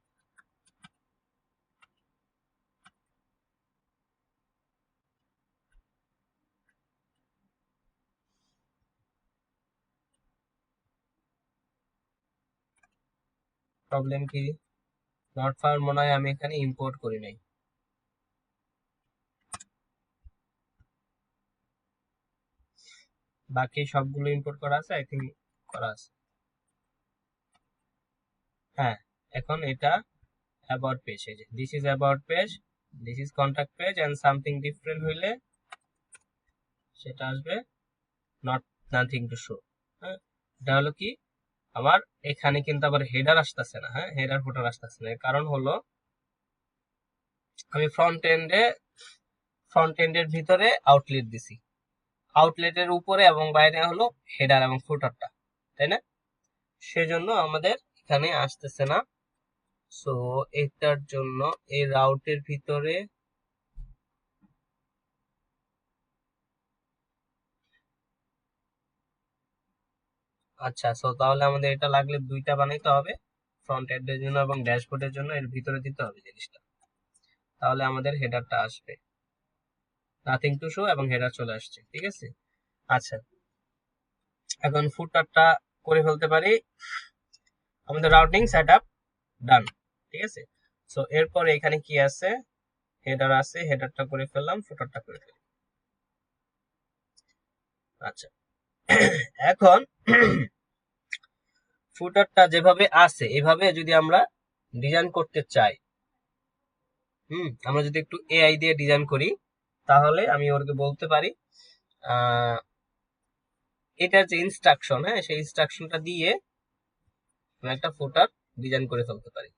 Speaker 1: Problem কি, নট ফাউন্ড মনে হয় আমি এখানে ইম্পোর্ট করি নাই। বাকি সবগুলো ইম্পোর্ট করা আছে, আই থিঙ্ক করা আছে। হ্যাঁ, এখন এটা অ্যাবাউট পেজ, এই যে this is about page, this is contact page, and something different হইলে সেটা আসবে নট নাথিং টু শো। হ্যাঁ, এটা হলো কি, আমার এখানে কিন্তু আবার হেডার আসতেছে না, হ্যাঁ, হেডার ফুটার আসতেছে না। এর কারণ হলো আমি ফ্রন্ট এন্ডের ভিতরে আউটলেট দিছি, আউটলেটের উপরে এবং বাইরে হলো হেডার এবং ফুটারটা, তাই না? সেজন্য আমাদের এখানে আসতেছে না। সো এটার জন্য এই রাউটের ভিতরে আচ্ছা, সো তাহলে আমাদের এটা লাগলে দুইটা বানাইতে হবে, ফ্রন্ট এন্ডের জন্য এবং ড্যাশবোর্ডের জন্য এর ভিতরে দিতে হবে জিনিসটা, তাহলে আমাদের হেডারটা আসবে, নাথিং টু শো এবং হেডার চলে আসছে, ঠিক আছে। আচ্ছা, এখন ফুটারটা করে ফেলতে পারি। আমাদের রাউটিং সেটআপ ডান। ঠিক আছে, সো এরপরে এখানে কি আছে, হেডার আছে, হেডারটা করে ফেললাম, ফুটারটা করে ফেললাম। আচ্ছা, এখন ফুটারটা যেভাবে আছে এভাবে যদি আমরা ডিজাইন করতে চাই, আমরা যদি একটু এআই দিয়ে ডিজাইন করি, তাহলে আমি ওকে বলতে পারি এটার যে ইনস্ট্রাকশন, হ্যাঁ, সেই ইনস্ট্রাকশনটা দিয়ে আমি একটা ফুটার ডিজাইন করে ফেলতে পারি।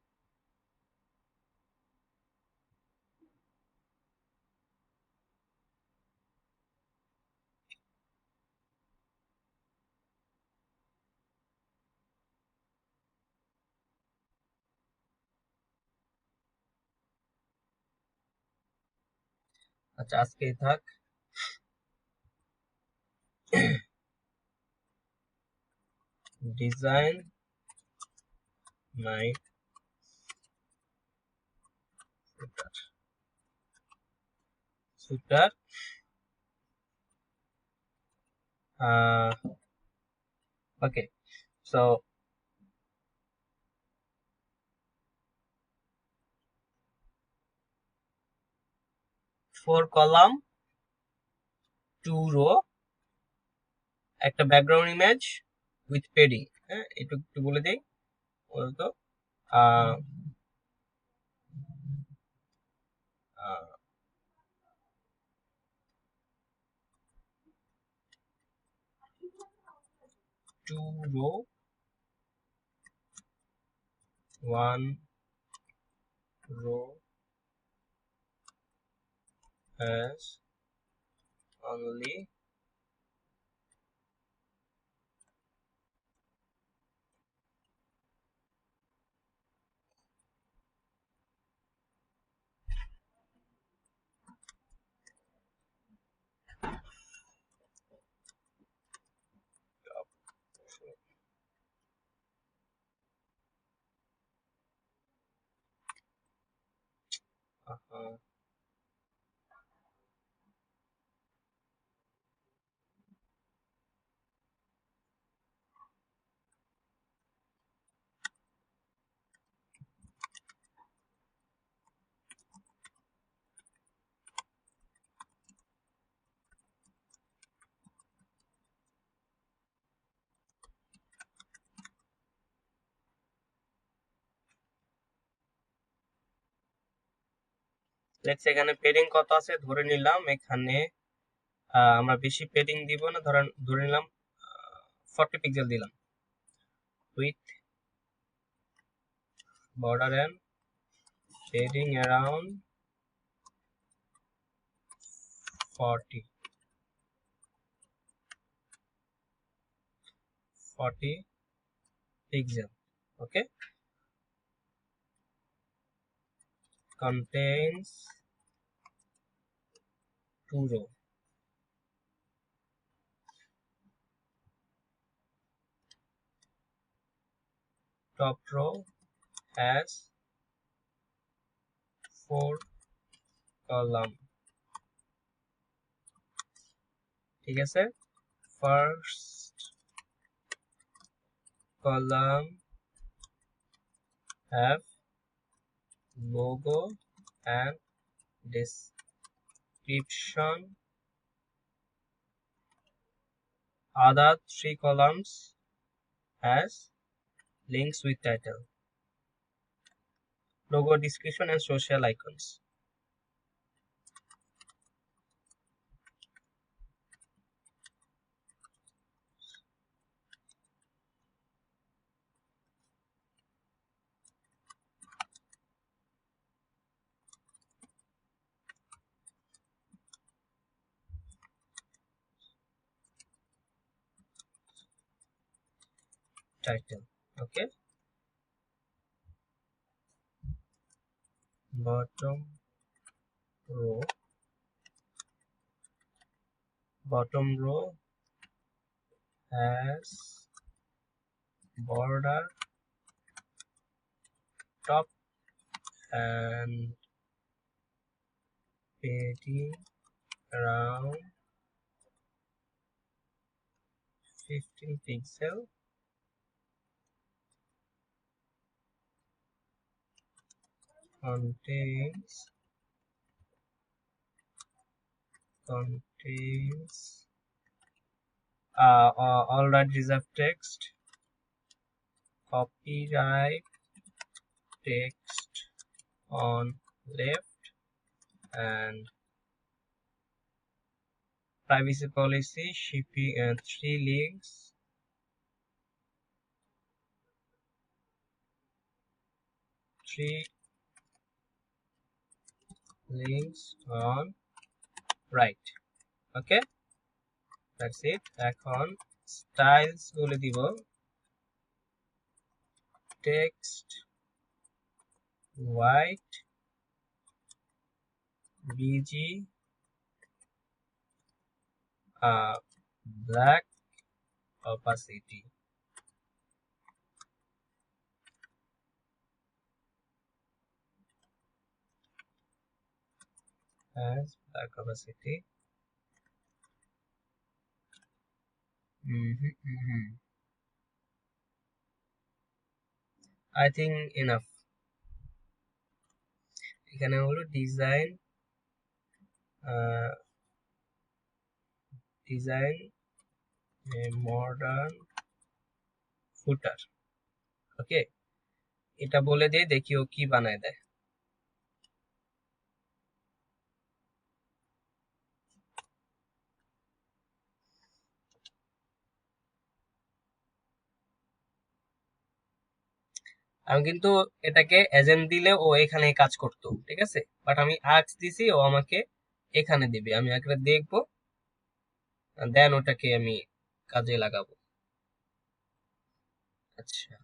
Speaker 1: আচ্ছা, আজকেই থাক। Design my footer, footer okay, so four column, two row, একটা ব্যাকগ্রাউন্ড ইমেজ উইথ পেডিং। হ্যাঁ, একটু একটু বলে দিই বলতো, two row, one row has only let's এখানে পেডিং কত আছে ধরে নিলাম, এখানে আমরা বেশি পেডিং দিব না, ধরে নিলাম 40 পিক্সেল দিলাম, with border and padding around 40 pixel. Okay, contains two row, top row has 4 column। ঠিক আছে, first column have logo and description, other 3 columns has links with title, logo, description and social icons। title, okay, bottom row, has border, top and padding around 15 pixel, contains all right reserved text, copyright text on left, and privacy policy, shipping, 3 links on right. Okay, that's ইট। এখন স্টাইলস বলে দিব text white, busy, black, opacity. As black opacity. I think enough. এখানে হলো ডিজাইন মডার্ন ফুটার। ওকে, এটা বলে দিয়ে দেখি ও কি বানায় দেয়। আমি কিন্তু এটাকে এজেন্ট দিলে ও এখানে কাজ করতো, ঠিক আছে, বাট আমি আক্স দিছি, ও আমাকে এখানে দিবে। আমি একটা দেখবো, দেন ওটাকে আমি কাজে লাগাবো। আচ্ছা,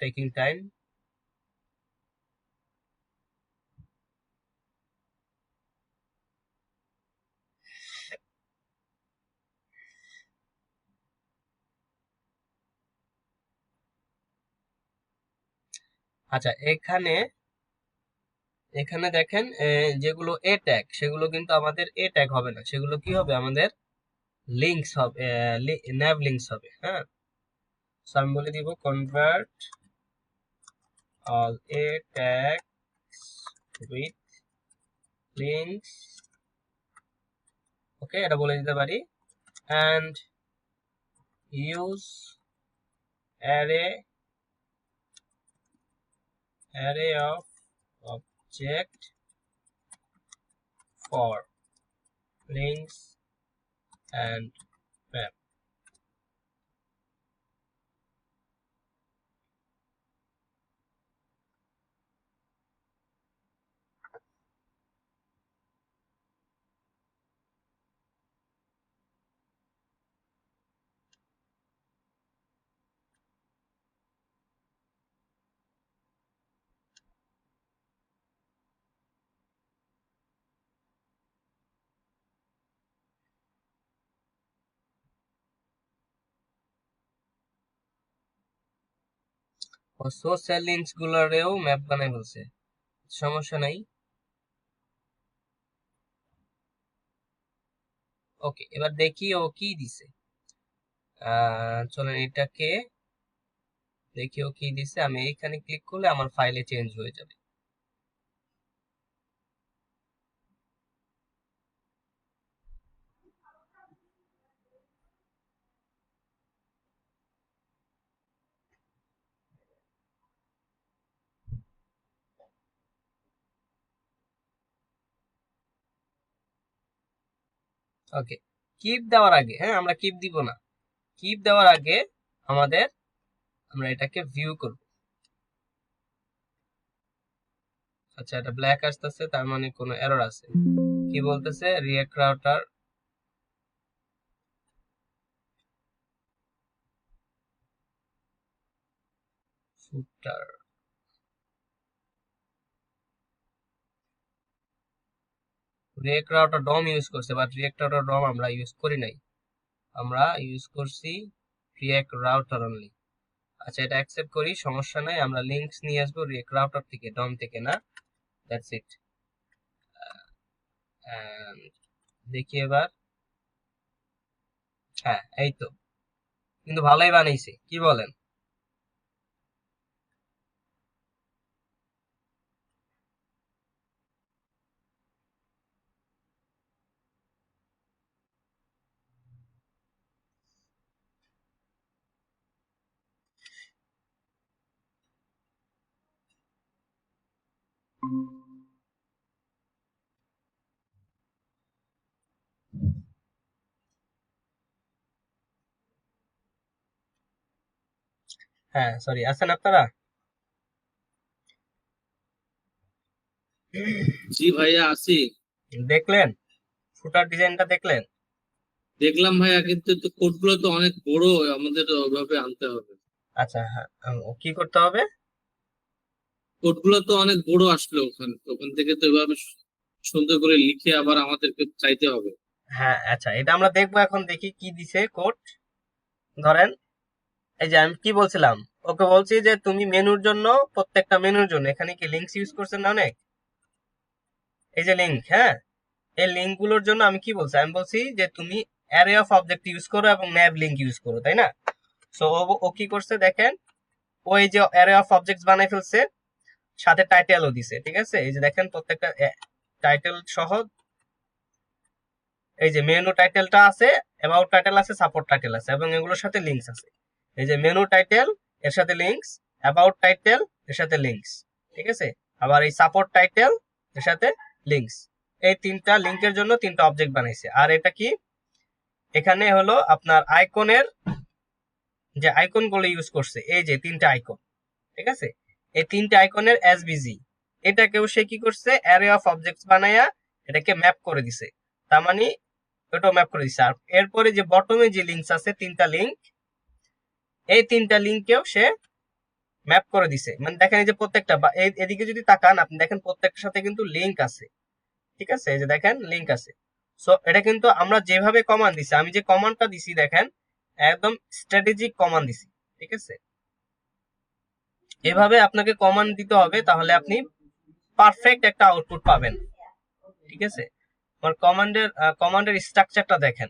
Speaker 1: টেকিং টাইম। আচ্ছা, এখানে দেখেন যেগুলো এ ট্যাগ, সেগুলো কিন্তু আমাদের এ ট্যাগ হবে না, সেগুলো কি হবে, আমাদের লিঙ্কস হবে, ন্যাভ লিঙ্কস হবে। হ্যাঁ, সো আমি বলে দিব convert all a tags with links. Okay, এটা বলে দিতে পারি। And use array of object for links and map. ও সোশ্যাল লিঙ্কস গুলোরেও ম্যাপ বানাই বলছে, সমস্যা নাই। ওকে, এবার দেখি ও কি দিছে। চলেন এটাকে দেখি ও কি দিছে। আমি এইখানে ক্লিক করলে আমার ফাইলে চেঞ্জ হয়ে যাবে। ওকে, কিপ দেওয়ার আগে, হ্যাঁ আমরা কিপ দিব না, কিপ দেওয়ার আগে আমাদের আমরা এটাকে ভিউ করব। আচ্ছা, এটা ব্ল্যাক আসতেছে, তার মানে কোনো এরর আছে। কি বলতেছে, রিঅ্যাক্ট রাউটার ফুটার। রিঅ্যাক্ট রাউটার ডম ইউজ করছে, বাট রিঅ্যাক্ট রাউটার ডম আমরা ইউজ করি নাই, আমরা ইউজ করছি রিঅ্যাক্ট রাউটার অনলি। আচ্ছা, এটা অ্যাকসেপ্ট করি, সমস্যা নাই। আমরা লিংকস নিয়ে আসবো রিঅ্যাক্ট রাউটার থেকে, ডম থেকে না। That's it. দেখি এবার। হ্যাঁ, এই তো, কিন্তু ভালোই বানাইছে, কি বলেন? হ্যাঁ সরি, আছেন আপনারা?
Speaker 2: জি ভাইয়া আছি।
Speaker 1: দেখলেন ফুটার ডিজাইনটা দেখলেন?
Speaker 2: দেখলাম ভাইয়া, কিন্তু তো কোডগুলো তো অনেক বড়, আমাদের ওইভাবে আনতে হবে।
Speaker 1: আচ্ছা হ্যাঁ, কি করতে হবে?
Speaker 2: কোডগুলো তো অনেক বড় আসলো, ওখান ওখান থেকে তো এভাবে সুন্দর করে লিখে আবার আমাদেরকে চাইতে হবে।
Speaker 1: হ্যাঁ আচ্ছা, এটা আমরা দেখবো এখন, দেখি কি দিছে কোড। ধরেন এই যে আমি কি বলছিলাম, ওকে বলছি যে তুমি মেনুর জন্য, প্রত্যেকটা মেনুর জন্য এখানে কি লিঙ্কস ইউজ করছেন না অনেক, এই যে লিঙ্ক, হ্যাঁ এই লিঙ্ক গুলোর জন্য আমি কি বলছি, আমি বলছি যে তুমি অ্যারে অফ অবজেক্ট ইউজ করো এবং ন্যাব লিঙ্ক ইউজ করো, তাই না? সো ও কি করছে দেখেন, ওই যে অ্যারে অফ অবজেক্টস বানাই ফেলছে, সাথে টাইটেলও দিছে, ঠিক আছে? এই যে দেখেন প্রত্যেকটা টাইটেল সহ, এই যে মেনু টাইটেলটা আছে, অ্যাবাউট টাইটেল আছে, সাপোর্ট টাইটেল আছে, এবং এগুলোর সাথে লিঙ্কস আছে। এই যে মেনু টাইটেল এর সাথে লিঙ্কস, অ্যাবাউট টাইটেল এর সাথে লিঙ্কস, ঠিক আছে? আবার এই সাপোর্ট টাইটেল এর সাথে লিঙ্কস, এই তিনটা লিঙ্কের জন্য তিনটা অবজেক্ট বানাইছে। আর এটা কি, এখানে হলো আপনার আইকনের যে আইকন গুলো ইউজ করছে, এই যে তিনটা আইকন, ঠিক আছে? এই তিনটা আইকনের এসভিজি, এটাকেও সে কি করছে, অ্যারে অফ অবজেক্টস বানায়া এটাকে ম্যাপ করে দিছে। তার মানে ওটাও ম্যাপ করে দিছে। আর এরপরে যে বটমে যে লিঙ্কস আছে, তিনটা লিঙ্ক, এই তিনটা লিঙ্কেও সে ম্যাপ করে দিছে। মানে দেখেন এই যে প্রত্যেকটা, এদিকে যদি তাকান আপনি দেখেন প্রত্যেকটার সাথে কিন্তু লিঙ্ক আছে, ঠিক আছে? এই যে দেখেন লিঙ্ক আছে। সো এটা কিন্তু আমরা যেভাবে কমান্ড দিছি, আমি যে কমান্ডটা দিছি দেখেন, একদম স্ট্র্যাটেজিক কমান্ড দিছি, ঠিক আছে? এভাবে আপনাকে কমান্ড দিতে হবে, তাহলে আপনি পারফেক্ট একটা আউটপুট পাবেন, ঠিক আছে? আমার কমান্ডের স্ট্রাকচারটা দেখেন,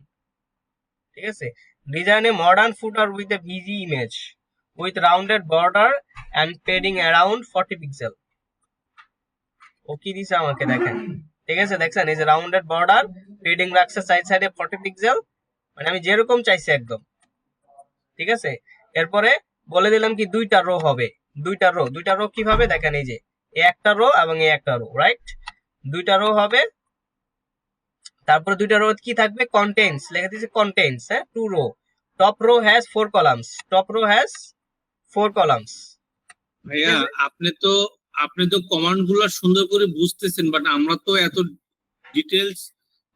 Speaker 1: ঠিক আছে? Design a modern footer with a BG image with rounded border and padding around 40 pixel. ও কি দিছে আমাকে দেখেন, ঠিক আছে? দেখছেন এই যে রাউন্ডেড বর্ডার, পেডিং রাখছে সাইড সাইডে 40 পিক্সেল, মানে আমি যেরকম চাইছি একদম, ঠিক আছে? এরপরে বলে দিলাম কি দুইটা রো হবে, দুইটা রো কিভাবে দেখেন, এই যে এ একটা রো এবং এ একটা রো, রাইট? দুইটা রো হবে। তারপরে দুইটা রো কি থাকবে, কন্টেন্টস লেখা দিয়েছে, কন্টেন্টস, হ্যাঁ, two row, top row has 4 columns, top row has 4 columns, ঠিক
Speaker 2: ভাইয়া
Speaker 1: আছে?
Speaker 2: আপনি তো কমান্ড গুলা সুন্দর করে বুঝতেছেন, বাট আমরা তো এত ডিটেলস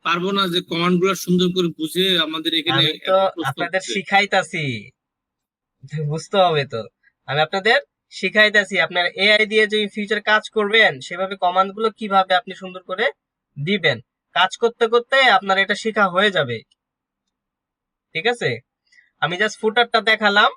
Speaker 2: পারবো না যে কমান্ড গুলা সুন্দর করে বুঝে আমাদের এখানে
Speaker 1: আমি তো
Speaker 2: প্রশ্ন
Speaker 1: আপনাদের
Speaker 2: করতে।
Speaker 1: শিখাইতাছি, বুঝতে হবে তো, আমি আপনাদের শিখাইতাছি। আপনার এআই দিয়ে যে ফিউচার কাজ করবেন, সেভাবে কমান্ড গুলো কিভাবে আপনি সুন্দর করে দিবেন, কাজ করতে করতে আপনার এটা শেখা হয়ে যাবে, ঠিক আছে? আমি জাস্ট ফুটারটা দেখালাম।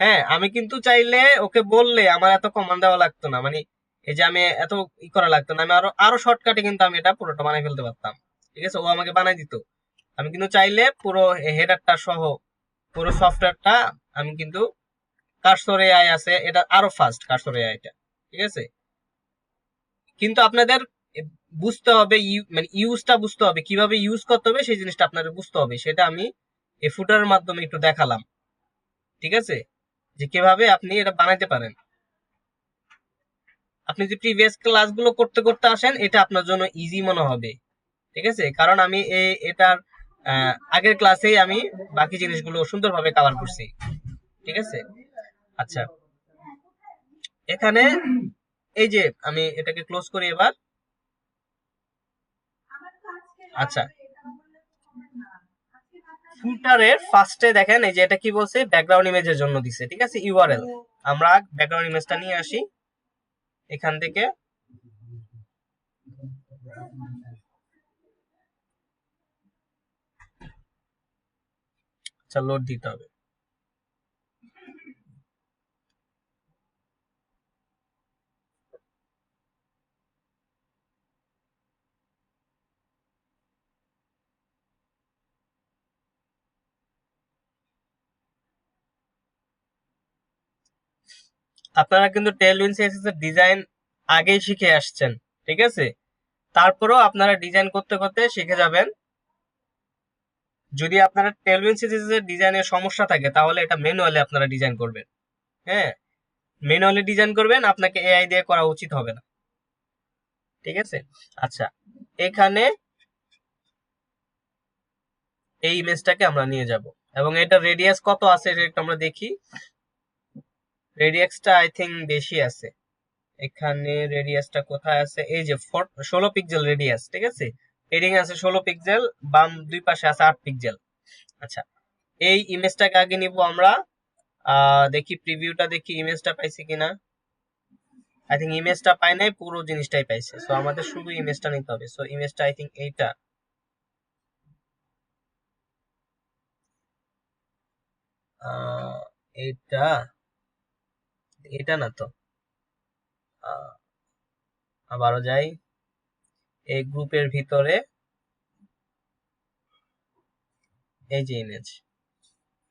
Speaker 1: হ্যাঁ আমি কিন্তু চাইলে ওকে বললে আমার এত কমান্ড দেওয়া লাগতো না, মানে এই যে আমি এত করা লাগতো না, আমি আরো আরো শর্টকাটে কিন্তু আমি এটা পুরোটা বানাই ফেলতে পারতাম, ঠিক আছে? ও আমাকে বানাই দিত। আমি কিন্তু চাইলে পুরো হেডারটা সহ পুরো সফটওয়্যারটা আমি কিন্তু, কার্সর এআই আছে, এটা আরো ফাস্ট কার্সর এআইটা, ঠিক আছে? কিন্তু আপনাদের বুঝতে হবে, মানে ইউজটা বুঝতে হবে, কিভাবে ইউজ করতে হবে সেই জিনিসটা আপনাদের বুঝতে হবে, সেটা আমি এই ফুটারের মাধ্যমে একটু দেখালাম, ঠিক আছে? যে কিভাবে আপনি এটা বানাইতে পারেন। আপনি যদি প্রিভিয়াস ক্লাসগুলো করতে করতে আসেন, এটা আপনার জন্য ইজি মনে হবে, ঠিক আছে? কারণ আমি এটার আগের ক্লাসেই আমি বাকি জিনিসগুলো সুন্দরভাবে কভার করছি, ঠিক আছে? আচ্ছা, এখানে এই যে আমি এটাকে ক্লোজ করি এবার। আচ্ছা, ফুটারের ফার্স্টে দেখেন এই যে এটা কি বলছে, ব্যাকগ্রাউন্ড ইমেজের জন্য দিছে, ঠিক আছে? ইউআরএল, আমরা ব্যাকগ্রাউন্ড ইমেজটা নিয়ে আসি এখান থেকে। আচ্ছা, লোড দিতে হবে। আপনারা কিন্তু টেলউইন সিএসএস এর ডিজাইন আগেই শিখে আসছেন, ঠিক আছে? তারপরেও আপনারা ডিজাইন করতে করতে শিখে যাবেন। যদি আপনারা টেলউইন সিএসএস এর ডিজাইনের সমস্যা থাকে, তাহলে এটা ম্যানুয়ালি আপনারা ডিজাইন করবেন, হ্যাঁ ম্যানুয়ালি ডিজাইন করবেন, আপনাকে এআই দিয়ে করা উচিত হবে না। ঠিক আছে। আচ্ছা, এখানে এই ইমেজটাকে আমরা নিয়ে যাব এবং এটা রেডিয়াস কত আছে এটা একটু আমরা দেখি। রেডিয়াসটা আই থিঙ্ক বেশি আছে। এখানে রেডিয়াসটা কোথায় আছে, এই যে 16 পিক্সেল রেডিয়াস, ঠিক আছে। হেডিং আছে 16 পিক্সেল, বাম দুই পাশে আছে 8 পিক্সেল। আচ্ছা, এই ইমেজটাকে আগে নিব আমরা। দেখি প্রিভিউটা, দেখি ইমেজটা পাইছি কিনা। আই থিঙ্ক ইমেজটা পাই নাই, পুরো জিনিসটাই পাইছে। সো আমাদের শুধু ইমেজটা নিতে হবে। সো ইমেজটা আই থিঙ্ক এইটা, এইটা, এটা না তো। আবারও যাই, এই গ্রুপের ভিতরে এই যে ইমেজ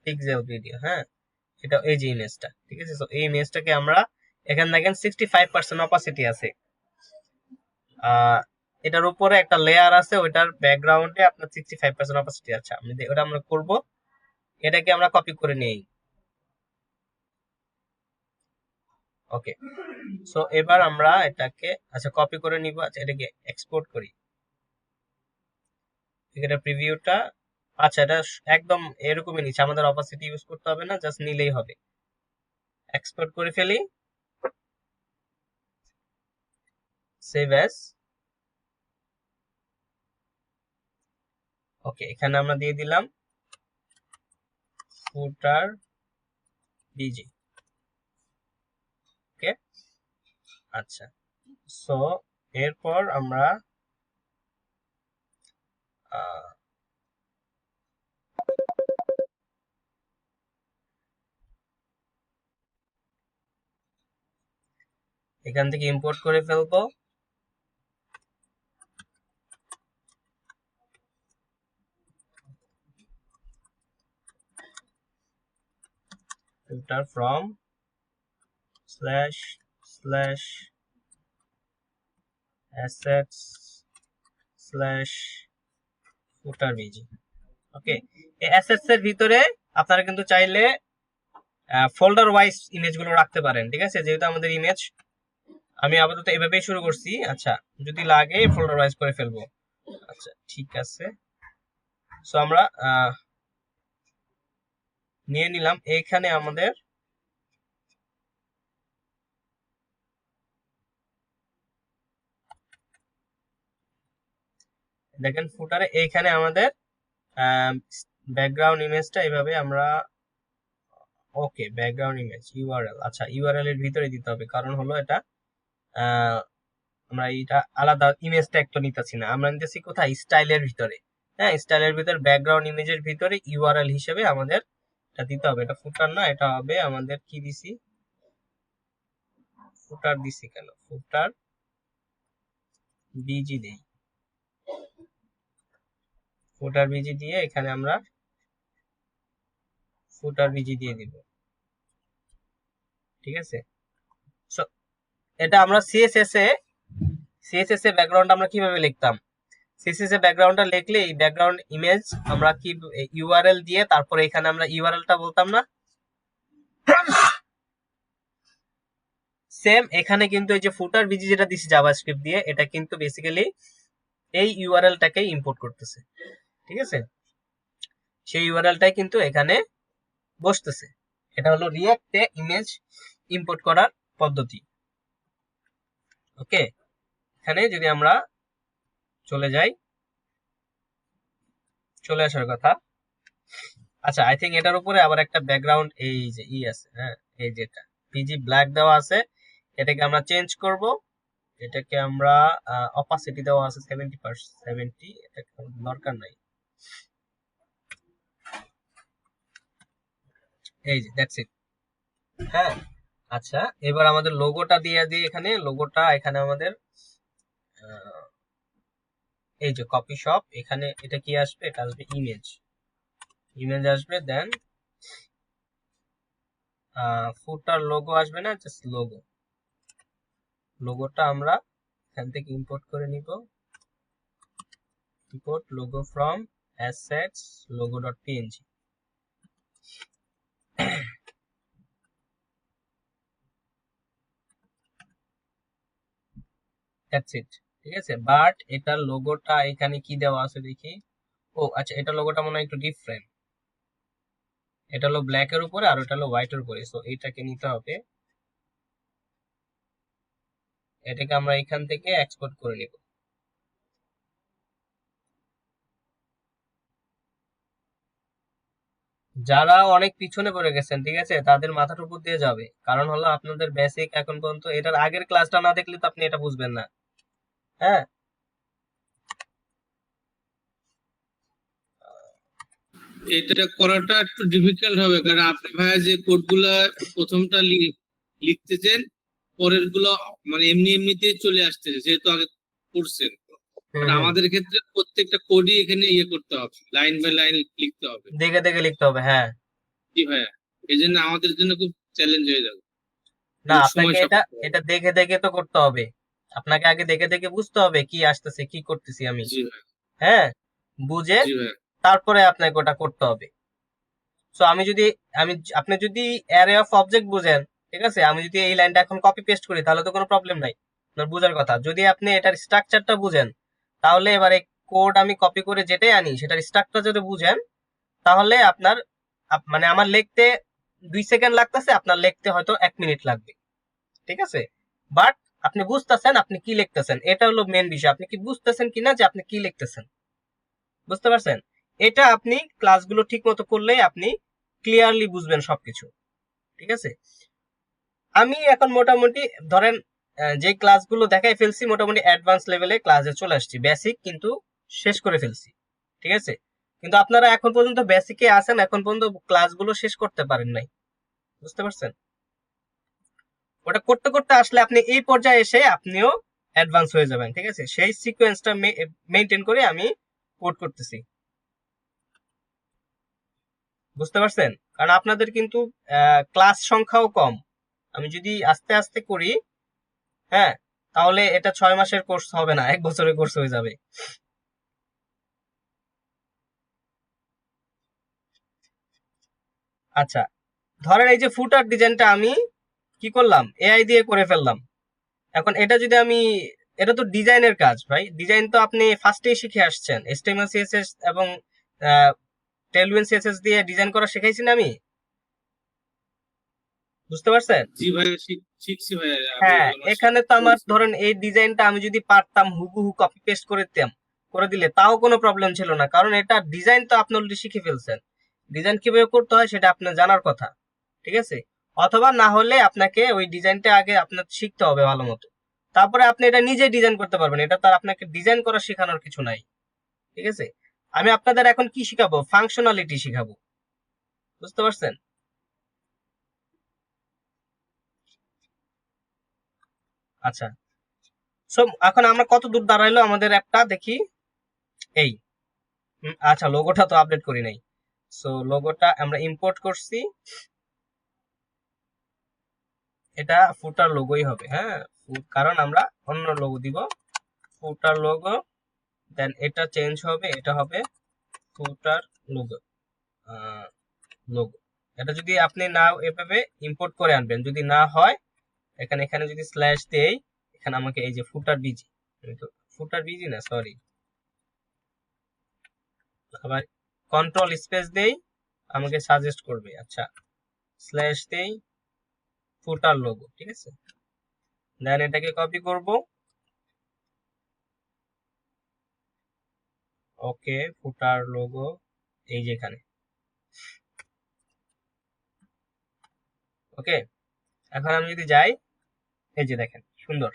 Speaker 1: পিক্সেল ভিডিও, হ্যাঁ, এটা এই যে ইমেজটা, ঠিক আছে। সো এই ইমেজটাকে আমরা, এখানে দেখেন 65% অপাসিটি আছে। এটার উপরে একটা লেয়ার আছে, ওইটার ব্যাকগ্রাউন্ডে আপনার 65% অপাসিটি আছে। ওটা আমরা করব, এটাকে আমরা কপি করে নেই। ওকে, সো এবার আমরা এটাকে, আচ্ছা, কপি করে নিব। আচ্ছা, এটাকে এক্সপোর্ট করি। এটা প্রিভিউটা, আচ্ছা, এটা একদম এরকমই নিচ্ছে, আমাদের অপাসিটি ইউজ করতে হবে না, জাস্ট নিলেই হবে। এক্সপোর্ট করে ফেলি, সেভ অ্যাজ। ওকে, এখানে আমরা দিয়ে দিলাম ফুটার বিজি। ওকে, আচ্ছা, সো এরপর আমরা এখান থেকে ইম্পোর্ট করে ফেলবো। filter from //assets/footer bg। ওকে, এই অ্যাসেটস এর ভিতরে আপনারা কিন্তু চাইলে ফোল্ডার ওয়াইজ ইমেজগুলো রাখতে পারেন, ঠিক আছে। যেহেতু আমাদের ইমেজ, আমি আপাতত এভাবেই শুরু করছি। আচ্ছা, যদি লাগে ফোল্ডার ওয়াইজ করে ফেলবো। আচ্ছা, ঠিক আছে। সো আমরা নিয়ে নিলাম। এইখানে আমাদের দেখেন ফুটারে, এইখানে আমাদের ব্যাকগ্রাউন্ড ইমেজটা এভাবে আমরা, ওকে, ব্যাকগ্রাউন্ড ইমেজ ইউআরএল, আচ্ছা, ইউআরএল এর ভিতরে দিতে হবে, কারণ হলো এটা আমরা এটা আলাদা ইমেজ ট্যাগ তো নিতেছি না, আমরা নিতেছি কোথায়, স্টাইলের ভিতরে। হ্যাঁ, স্টাইলের ভিতরে ব্যাকগ্রাউন্ড ইমেজের ভিতরে ইউআরএল হিসেবে আমাদের এটা দিতে হবে। এটা ফুটার না, এটা হবে আমাদের কি দিছি, ফুটার দিছি কেন, ফুটার বিজি দেই। ফুটার বিজি দিয়ে এখানে আমরা ফুটার বিজি দিয়ে দিব, ঠিক আছে। সো এটা আমরা সিএসএস এ ব্যাকগ্রাউন্ড আমরা কিভাবে লিখতাম, সিএসএস এ ব্যাকগ্রাউন্ডটা লিখলে এই ব্যাকগ্রাউন্ড ইমেজ আমরা কি ইউআরএল দিয়ে তারপরে এখানে আমরা ইউআরএলটা বলতাম না, সেম এখানে কিন্তু এই যে ফুটার বিজি যেটা দিছি জাভাস্ক্রিপ্ট দিয়ে, এটা কিন্তু বেসিক্যালি এই ইউআরএলটাকে ইম্পোর্ট করতেছে, ঠিক আছে। সেই ইউআরএলটাই কিন্তু এখানে বসতেছে। এটা হলো রিঅ্যাক্টে ইমেজ ইম্পোর্ট করার পদ্ধতি। ওকে, এখানে যদি আমরা চলে যাই, চলে আসার কথা। আচ্ছা, আই থিঙ্ক এটার উপরে আবার একটা ব্যাকগ্রাউন্ড এই যে আছে, হ্যাঁ, এই যেটা পিজি ব্ল্যাক দেওয়া আছে, এটাকে আমরা চেঞ্জ করব। এটাকে আমরা অপাসিটি দেওয়া আছে 70%, 70, এটা দরকার নাই। এই যে দ্যাটস ইট। হ্যাঁ, আচ্ছা, এবার আমাদের লোগোটা দিয়ে দিই। এখানে লোগোটা, এখানে আমাদের এই যে কপি শপ, এখানে এটা কি আসবে, এটা আসবে ইমেজ, ইমেজ আসবে, দেন ফুটার লোগো আসবে না, জাস্ট লোগো। লোগোটা আমরা এখান থেকে ইম্পোর্ট করে নিব, import logo from assets logo.png। that's it। ঠিক আছে, বাট এটার লোগোটা এখানে কি দেওয়া আছে দেখি। ও আচ্ছা, এটা লোগোটা মনে হয় একটু ডিফারেন্ট। এটা হলো ব্ল্যাক এর উপরে আর ওটা হলো হোয়াইট এর উপরে, সো এটাকে নিতে হবে। এটাকে আমরা এখান থেকে এক্সপোর্ট করে নিব। যারা অনেক পিছনে পড়ে গেছেন, ঠিক আছে, তাদের মাথার উপর দিয়ে যাবে, কারণ হলো আপনাদের বেসিক এখন পর্যন্ত এটার আগের ক্লাসটা না দেখলে তো আপনি এটা বুঝবেন না। হ্যাঁ,
Speaker 2: এটা করাটা একটু ডিফিকাল্ট হবে, কারণ আপনি ভাইয়া যে কোডগুলা প্রথমটা লিখতেছেন, পরের গুলো মানে এমনি এমনিতেই চলে আসতেছে, যেহেতু আগে করছেন।
Speaker 1: হুম
Speaker 2: বাট
Speaker 1: হুম,
Speaker 2: আমাদের ক্ষেত্রে প্রত্যেকটা কোডই এখানে ইয়ে করতে হবে, লাইন বাই লাইন লিখতে হবে।
Speaker 1: দেখে দেখে লিখতে হবে, হ্যাঁ।
Speaker 2: জি ভাইয়া, এই জন্য আমাদের জন্য খুব চ্যালেঞ্জ হয়ে যাবে,
Speaker 1: না,
Speaker 2: খুব
Speaker 1: আপনাকে
Speaker 2: সময়
Speaker 1: এটা
Speaker 2: সাপেক্ষ হবে।
Speaker 1: এটা দেখে দেখে তো করতে হবে। আপনাকে আগে দেখে দেখে বুঝতে হবে কি আসতেছে, কি করতেছি আমি।
Speaker 2: জি ভাইয়া।
Speaker 1: হ্যাঁ, বুঝে
Speaker 2: জি ভাইয়া।
Speaker 1: তারপরে আপনাকে ওটা করতে হবে। সো আমি আপনি যদি অ্যারে অফ অবজেক্ট বুঝেন, ঠিক আছে, আমি যদি এই লাইনটা এখন কপি পেস্ট করি তাহলে তো কোনো প্রবলেম নাই, আপনার বুঝার কথা। যদি আপনি এটার স্ট্রাকচারটা বুঝেন, তাহলে এবারে কোড আমি কপি করে যেটাই আনি সেটার স্ট্রাকচার যদি বুঝেন, তাহলে আপনার মানে আমার লিখতে 2 সেকেন্ড লাগতেছে, আপনার লিখতে হয়তো 1 মিনিট লাগবে। ঠিক আছে, বাট আপনি বুঝতেছেন আপনি কি লিখতেছেন, এটা হলো মেন বিষয়। আপনি কি বুঝতেছেন কিনা যে আপনি কি লিখতেছেন, বুঝতে পারছেন? এটা আপনি ক্লাসগুলো ঠিক মতো করলেই আপনি ক্লিয়ারলি বুঝবেন সবকিছু। ঠিক আছে, আমি এখন মোটামুটি ধরেন যে ক্লাসগুলো দেখাই ফেলছি, মোটামুটি অ্যাডভান্স লেভেলে ক্লাসে চলে আসছি, বেসিক কিন্তু শেষ করে ফেলছি। ঠিক আছে, কিন্তু আপনারা এখন পর্যন্ত বেসিকে আছেন, এখন পর্যন্ত ক্লাসগুলো শেষ করতে পারেন নাই, বুঝতে পারছেন? ওটা করতে করতে আসলে আপনি এই পর্যায়ে এসে আপনিও অ্যাডভান্স হয়ে যাবেন। ঠিক আছে, সেই সিকোয়েন্সটা মেনটেন করে আমি কোড করতেছি, বুঝতে পারছেন? কারণ আপনাদের কিন্তু ক্লাস সংখ্যাও কম। আমি যদি আস্তে আস্তে করি, হ্যাঁ, তাহলে এটা 6 মাসের কোর্স হবে না, 1 বছরের কোর্স হয়ে যাবে। আচ্ছা, ধরেন এই যে ফুটার ডিজাইনটা আমি কি করলাম, এআই দিয়ে করে ফেললাম। এখন এটা যদি আমি, এটা তো ডিজাইনের কাজ ভাই, ডিজাইন তো আপনি ফার্স্টেই শিখে আসছেন, HTML CSS এবং টেলভিন সিএসএস দিয়ে ডিজাইন করা শিখাইছি না আমি, বুঝতে পারছেন?
Speaker 2: জি ভাইয়া, শিখছি ভাইয়া, আমি
Speaker 1: হ্যাঁ,
Speaker 2: এগুলো আমার
Speaker 1: এখানে তো আমার
Speaker 2: করেছি।
Speaker 1: ধরেন এই ডিজাইনটা আমি যদি পারতাম হুবহু কপি পেস্ট করে দিতাম, করে দিলে তাও কোনো প্রবলেম ছিল না, কারণ এটা ডিজাইন তো আপনি অলরেডি শিখে ফেলছেন। ডিজাইন কিভাবে করতে হয় সেটা আপনার জানার কথা। ঠিক আছে, অথবা না হলে আপনাকে ওই ডিজাইনটা আগে আপনার শিখতে হবে ভালো মতো, তারপরে আপনি এটা নিজে ডিজাইন করতে পারবেন। এটা তার আপনাকে ডিজাইন করা শেখানোর কিছু নাই। ঠিক আছে, আমি আপনাদের এখন কি শিখাবো, ফাংশনালিটি শিখাবো, বুঝতে পারছেন? আচ্ছা, সো এখন আমরা কত দূর দাঁড়াইলো আমাদের অ্যাপটা দেখি। এই আচ্ছা, লোগোটা তো আপডেট করি নাই। সো লোগোটা আমরা ইম্পোর্ট করছি, এটা ফুটার লোগোই হবে। হ্যাঁ, কারণ আমরা অন্য লোগো দিব, ফুটার লোগো। দেন এটা চেঞ্জ হবে, এটা হবে ফুটার লোগো। লোগো, এটা যদি আপনি না এভাবে ইম্পোর্ট করে আনবেন, যদি না হয় এখানে এখানে যদি স্ল্যাশ দেই, এখানে আমাকে এই যে ফুটার বিজি, ফুটার বিজি না সরি, আবার কন্ট্রোল স্পেস দেই, আমাকে সাজেস্ট করবে। আচ্ছা, স্ল্যাশ দেই, ফুটার লোগো, ঠিক আছে। দেন এটাকে কপি করব, ওকে, ফুটার লোগো এই যে এখানে, ওকে। এখন আমি যদি যাই, এই যে দেখেন সুন্দর।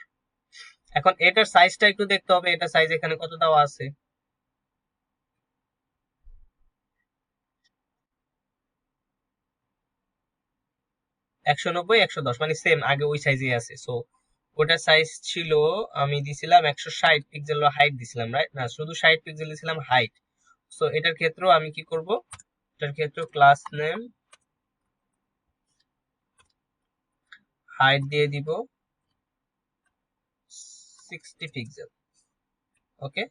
Speaker 1: এখন এটার সাইজটা একটু দেখতে হবে, এটা সাইজ এখানে কত দেওয়া আছে। 190 110, মানে সেম আগে ওই সাইজে আছে। সো ওটার সাইজ ছিল, আমি দিছিলাম 160 পিক্সেল হাইট দিছিলাম, রাইট? না, শুধু 60 পিক্সেল দিছিলাম হাইট। সো এটার ক্ষেত্রেও আমি কি করব, এটার ক্ষেত্রেও ক্লাস নেম হাইট দিয়ে দিব 60 পিক্সেল, ওকে।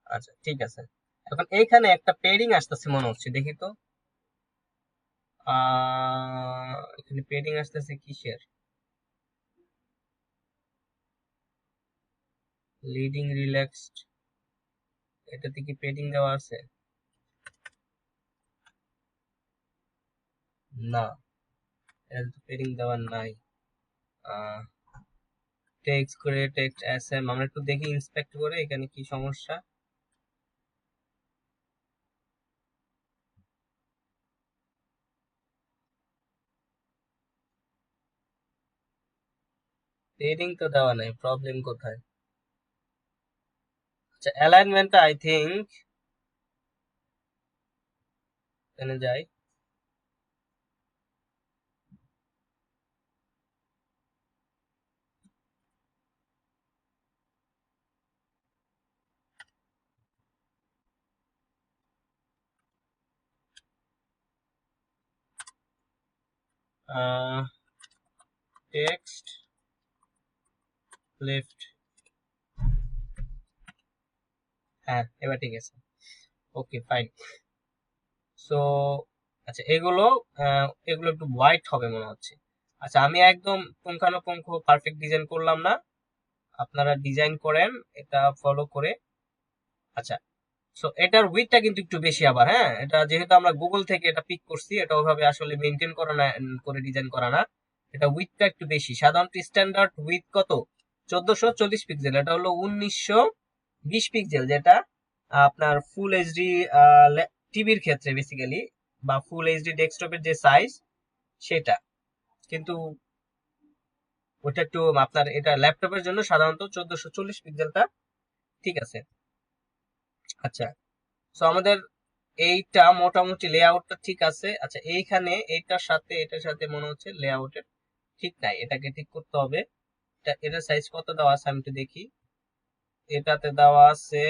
Speaker 1: আচ্ছা, ঠিক আছে। এখন এইখানে একটা পেডিং আসতেছে মনে হচ্ছে, দেখি তো। এখানে পেডিং আসতেছে কিসের? লিডিং রিল্যাক্সড, এটাতে কি পেডিং দেওয়া আছে? না, এটাতে তো পেডিং দেওয়া নাই। টেক্সট করে টেক্সট এসএম, আমরা একটু দেখি ইন্সপেক্ট করে এখানে কি সমস্যা। পেডিং তো দেওয়া নাই, প্রবলেম কোথায়? আচ্ছা, অ্যালাইনমেন্টটা আই থিংক এখানে যাই, টেক্সট লেফট, হ্যাঁ এবার ঠিক আছে, ওকে ফাইন। সো আচ্ছা, এগুলো একটু হোয়াইট হবে মনে হচ্ছে। আচ্ছা, আমি একদম পুঙ্খানুপুঙ্খ পারফেক্ট ডিজাইন করলাম না, আপনারা ডিজাইন করেন এটা ফলো করে। আচ্ছা, সো এটার উইডথটা কিন্তু একটু বেশি আবার, হ্যাঁ এটা যেহেতু আমরা গুগল থেকে এটা পিক করছি, এটা ওভাবে আসলে মেনটেন করা না, করে ডিজাইন করা না। এটা উইডথটা একটু বেশি, সাধারণত স্ট্যান্ডার্ড উইডথ কত? 1440 পিক্সেল, এটা হলো 1920 পিক্সেল, যেটা আপনার ফুল এইচডি টিভির ক্ষেত্রে বেসিক্যালি, বা ফুল এইচডি ডেস্কটপের যে সাইজ সেটা, কিন্তু ওটা একটু আপনার, এটা ল্যাপটপের জন্য সাধারণত 1440 পিক্সেলটা ঠিক আছে। আচ্ছা, সো আমাদের এইটা মোটামুটি লেআউটটা ঠিক আছে। আচ্ছা, এইখানে এটার সাথে মনে হচ্ছে লেআউটের ঠিক নাই, এটাকে ঠিক করতে হবে। এটার সাইজ কত দেওয়া আছে আমি একটু দেখি। এটাতে দেওয়া আছে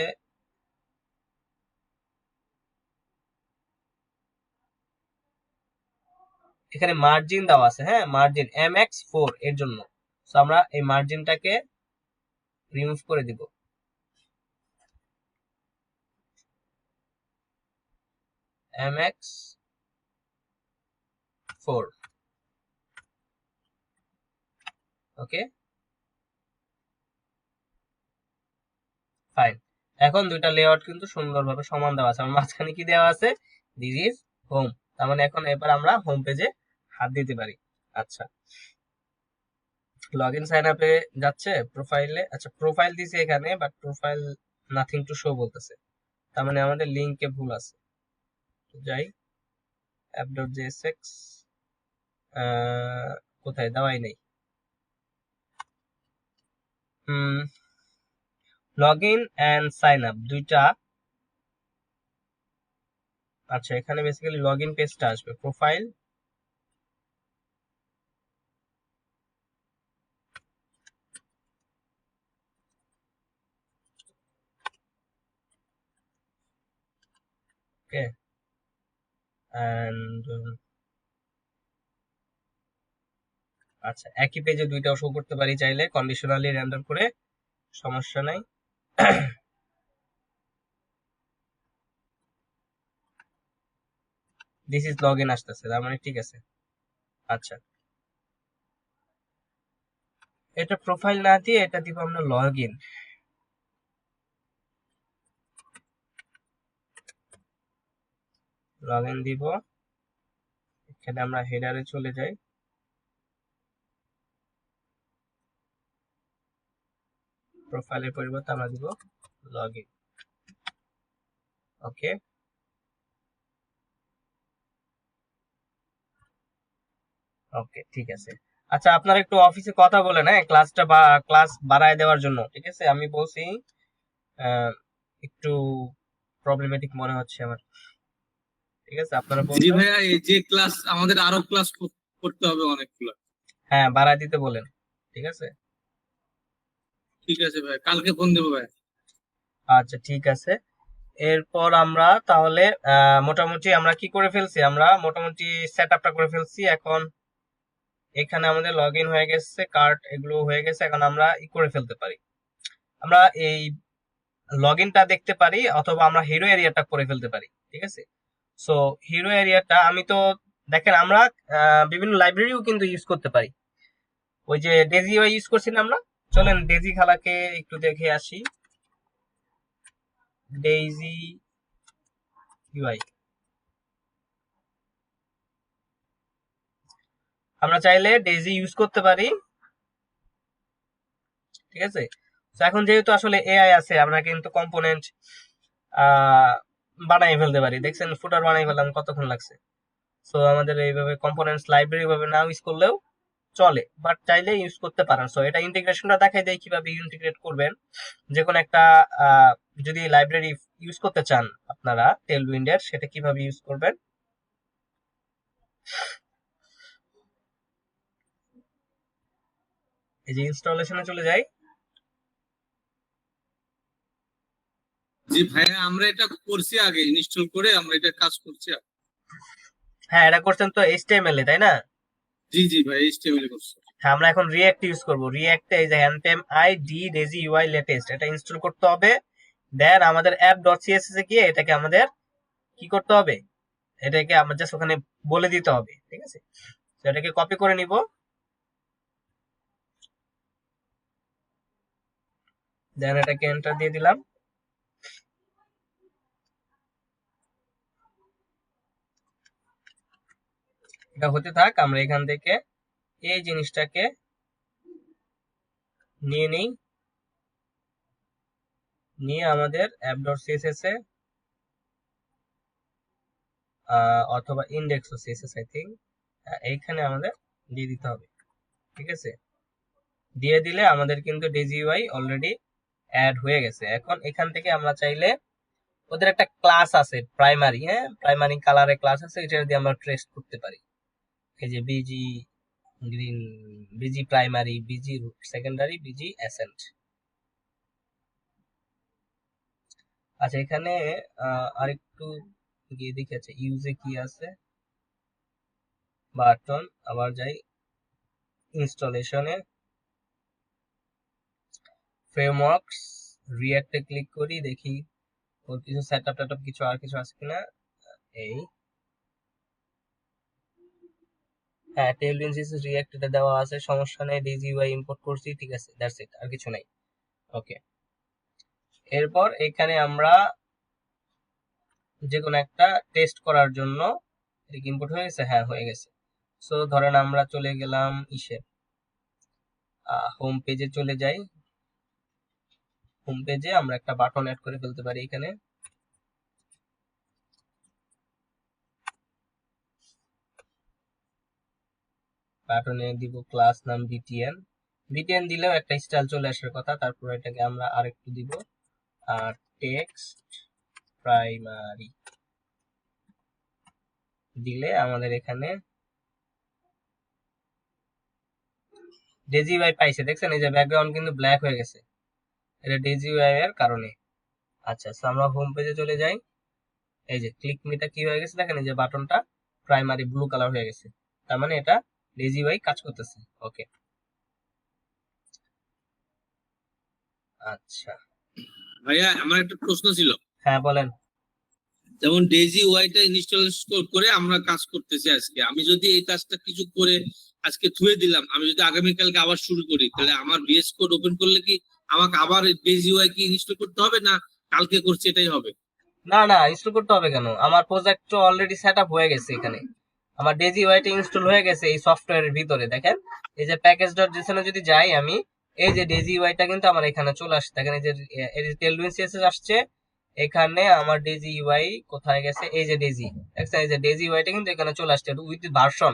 Speaker 1: এখানে মার্জিন দেওয়া আছে, হ্যাঁ মার্জিন MX4 এর জন্য। সো আমরা এই মার্জিনটাকে রিমুভ করে দিব। MX4, okay fine. এখন দুইটা লেআউট কিন্তু সুন্দরভাবে সমান দেওয়া আছে। আমার মাঝখানে কি দেওয়া আছে? This is home. তার মানে এখন এবার আমরা হোম পেজে হাত দিতে পারি। আচ্ছা, লগ ইন সাইন আপে যাচ্ছে প্রোফাইলে। আচ্ছা, প্রোফাইল দিছে এখানে, but profile nothing to show বলতেছে, তার মানে আমাদের লিংকে ভুল আছে। যাই app.jsx, কোথায় দেওয়াই নেই। Log in and sign up দুইটা। আচ্ছা, এখানে বেসিক্যালি লগ ইন পেজটা আসবে, প্রোফাইল, ওকে, অ্যান্ড আচ্ছা, একই পেজে দুইটাও শো করতে পারি চাইলে, কন্ডিশনালি রেন্ডার করে, সমস্যা নাই। দিস ইজ লগ ইন আসতেছে, তার মানে ঠিক আছে। আচ্ছা, এটা প্রোফাইল না দিয়ে এটা দিব আমরা লগ ইন। লগ ইন দিব, এখানে আমরা হেডারে চলে যাই, প্রোফাইলের পরিবর্তে আমরা দিব লগ ইন, ওকে ওকে ঠিক আছে। আচ্ছা, আপনারা একটু অফিসে কথা বলেন, হ্যাঁ ক্লাস বাড়ায় দেওয়ার জন্য, ঠিক আছে? আমি বলছি একটু প্রবলেমেটিক মনে হচ্ছে আমার, ঠিক আছে? আপনারা
Speaker 2: জি
Speaker 1: বলবেন।
Speaker 2: ভাইয়া, এই যে ক্লাস আমাদের আরো ক্লাস করতে হবে অনেকগুলো।
Speaker 1: হ্যাঁ, বাড়ায় দিতে বলেন, ঠিক আছে?
Speaker 2: ঠিক আছে ভাই, কালকে ফোন দেবো ভাই।
Speaker 1: আচ্ছা ঠিক আছে। এরপর আমরা তাহলে মোটামুটি আমরা কি করে ফেলছি, আমরা মোটামুটি সেট আপটা করে ফেলছি। এখন এখানে আমাদের লগ ইন হয়ে গেছে, কার্ড এগুলো হয়ে গেছে, এখন আমরা ই করে ফেলতে পারি, আমরা এই লগ ইনটা দেখতে পারি, অথবা আমরা হিরো এরিয়াটা করে ফেলতে পারি, ঠিক আছে? সো হিরো এরিয়াটা আমি তো, দেখেন আমরা বিভিন্ন লাইব্রেরিও কিন্তু ইউজ করতে পারি। ওই যে ডেজি ইউজ করছি না আমরা, চলেন ডেজি খালাকে একটু দেখে আসি। ডেইজি ইউআই আমরা চাইলে ডেইজি ইউজ করতে পারি, ঠিক আছে। তো এখন যেহেতু আসলে এআই আছে, আমরা কিন্তু কম্পোনেন্ট বানাই ফেলতে পারি। দেখছেন ফুটার বানাই ফেললাম কতক্ষণ লাগছে। সো আমাদের এইভাবে কম্পোনেন্টস লাইব্রেরি ভাবে না ইউজ করলেও চলে, বাট চাইলে ইউজ করতে পারেন। সো এটা ইন্টিগ্রেশনটা দেখাই দেয় কিভাবে ইন্টিগ্রেট করবেন। যে কোনো একটা যদি লাইব্রেরি ইউজ করতে চান আপনারা টেলউইন্ডের, সেটা কিভাবে ইউজ করবেন। এই যে ইনস্টলেশনে চলে যাই।
Speaker 2: জি ভাইয়া, আমরা এটা করছি আগে, ইনস্টল করে আমরা এটা কাজ করছি।
Speaker 1: হ্যাঁ এটা করছেন তো HTML এ, তাই না?
Speaker 2: জি জি ভাই, এইচটিএমএল করছি।
Speaker 1: হ্যাঁ আমরা এখন রিঅ্যাক্ট ইউজ করব। রিঅ্যাক্টে এই যে npm id daisy UI latest এটা ইনস্টল করতে হবে। দেন আমাদের app.css এ গিয়ে এটাকে আমাদের কি করতে হবে, এটাকে আমরা জাস্ট ওখানে বলে দিতে হবে, ঠিক আছে। তো এটাকে কপি করে নিব, দেন এটাকে এন্টার দিয়ে দিলাম। এটা হতে থাক, আমরা এখান থেকে এই জিনিসটাকে নিয়ে নিই, নিয়ে আমাদের app.css এ অথবা index.css আই থিঙ্ক এইখানে আমাদের দিয়ে দিতে হবে, ঠিক আছে। দিয়ে দিলে আমাদের কিন্তু ডেজি ইউআই অলরেডি অ্যাড হয়ে গেছে। এখন এখান থেকে আমরা চাইলে ওদের একটা ক্লাস আছে প্রাইমারি, হ্যাঁ প্রাইমারি কালারে ক্লাস আছে, এটা দিয়ে আমরা ট্রেস করতে পারি। এই যে busy green, busy primary, busy secondary, busy accent. আচ্ছা এখানে আরেকটু গিয়ে দেখি, আছে ইউজে কি আছে, বাটন, আবার যাই ইনস্টলেশনে, ফ্রেমওয়ার্কস, রিঅ্যাক্টে ক্লিক করি, দেখি ওর কিছু সেটআপ টেটআপ কিছু আর কিছু আছে কিনা। এই হ্যাঁ টেলউইন্ড সিএসএস রিঅ্যাক্ট এটা দেওয়া আছে, সমস্যা নেই। ডিজিইউআই ইম্পোর্ট করছি, ঠিক আছে, দ্যাটস ইট, আর কিছু নাই। ওকে, এরপর এখানে আমরা যে কোনো একটা টেস্ট করার জন্য, এটা কি ইম্পোর্ট হয়ে গেছে? হ্যাঁ হয়ে গেছে। সো ধরেন আমরা চলে গেলাম ইসে হোম পেজে চলে যাই। হোম পেজে আমরা একটা বাটন অ্যাড করে ফেলতে পারি এখানে। বাটনে দিব ক্লাস নাম বিটিএন। বিটিএন দিলেও একটা স্টাইল চলে আসার কথা। তারপর এটাকে আমরা আরেকটু দিব আর টেক্সট প্রাইমারি দিলে আমাদের এখানে ডেজি ইউআই পাইছে। দেখছেন এই যে ব্যাকগ্রাউন্ড কিন্তু ব্ল্যাক হয়ে গেছে, এটা ডেজি ইউআই এর কারণে। আচ্ছা সো আমরা হোম পেজে চলে যাই। এই যে ক্লিক মিটা কি হয়ে গেছে দেখেন, এই যে বাটনটা প্রাইমারি ব্লু কালার হয়ে গেছে, তার মানে এটা ডেজি ইউআই কাজ করতেছে। ওকে আচ্ছা
Speaker 2: ভাইয়া, আমার একটা প্রশ্ন ছিল।
Speaker 1: হ্যাঁ বলেন।
Speaker 2: যেমন ডেজি ওয়াইটা ইনস্টল করে আমরা কাজ করতেছি আজকে, আমি যদি এই কাজটা কিছু করে আজকে থুয়ে দিলাম, আমি যদি আগামীকালকে আবার শুরু করি, তাহলে আমার ভিএস কোড ওপেন করলে কি আমাকে আবার ডেজি ওয়াই কি ইনস্টল করতে হবে, না কালকে করছি এটাই হবে?
Speaker 1: না না ইনস্টল করতে হবে কেন, আমার প্রজেক্ট অলরেডি সেট আপ হয়ে গেছে। এখানে আমার ডেজি ওয়াইটা ইনস্টল হয়ে গেছে এই সফটওয়্যারের ভিতরে। দেখেন এই যে প্যাকেজ ডট জেসনে যদি যাই আমি, এই যে ডেজি ওয়াইটা কিন্তু আমার এখানে চলে আসছে। দেখেন এই যে টেলউইন সিএসএস আসছে, এখানে আমার ডেজি ইউআই কোথায় গেছে, এই যে ডেজি, দেখছেন এই যে ডেজি ইউআইটা কিন্তু এখানে চলে আসছে উইথ ভার্সন।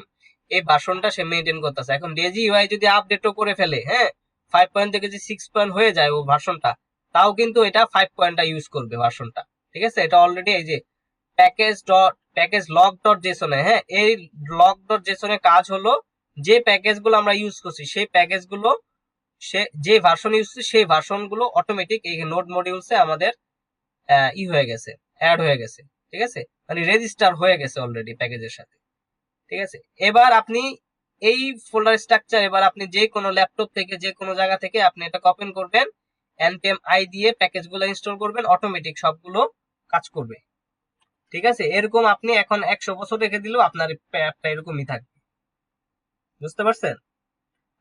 Speaker 1: এই ভার্সনটা সে মেইনটেইন করতেছে। এখন ডেজি ইউআই যদি আপডেটও করে ফেলে, হ্যাঁ 5 থেকে যদি 6 হয়ে যায় ও ভার্সনটা, তাও কিন্তু এটা 5টা ইউজ করবে ভার্সনটা, ঠিক আছে। এটা অলরেডি এই যে প্যাকেজ লগ ডট জেসনে, হ্যাঁ এই লগ ডট জেসনে কাজ হলো যে প্যাকেজগুলো আমরা ইউজ করছি সেই প্যাকেজগুলো সে যে ভার্সন ইউজ করছি সেই ভার্সনগুলো অটোমেটিক এই নোড মডিউলসে আমাদের হয়ে গেছে, অ্যাড হয়ে গেছে, ঠিক আছে, মানে রেজিস্টার হয়ে গেছে অলরেডি প্যাকেজের সাথে, ঠিক আছে। এবার আপনি এই ফোল্ডার স্ট্রাকচার এবার আপনি যে কোনো ল্যাপটপ থেকে যে কোনো জায়গা থেকে আপনি এটা কপি করবেন, npm i দিয়ে প্যাকেজগুলো ইনস্টল করবেন, অটোমেটিক সবগুলো কাজ করবে, ঠিক আছে। এরকম আপনি এখন 100 বছর রেখে দিলেও আপনার অ্যাপটা এরকমই থাকবে, বুঝতে পারছেন।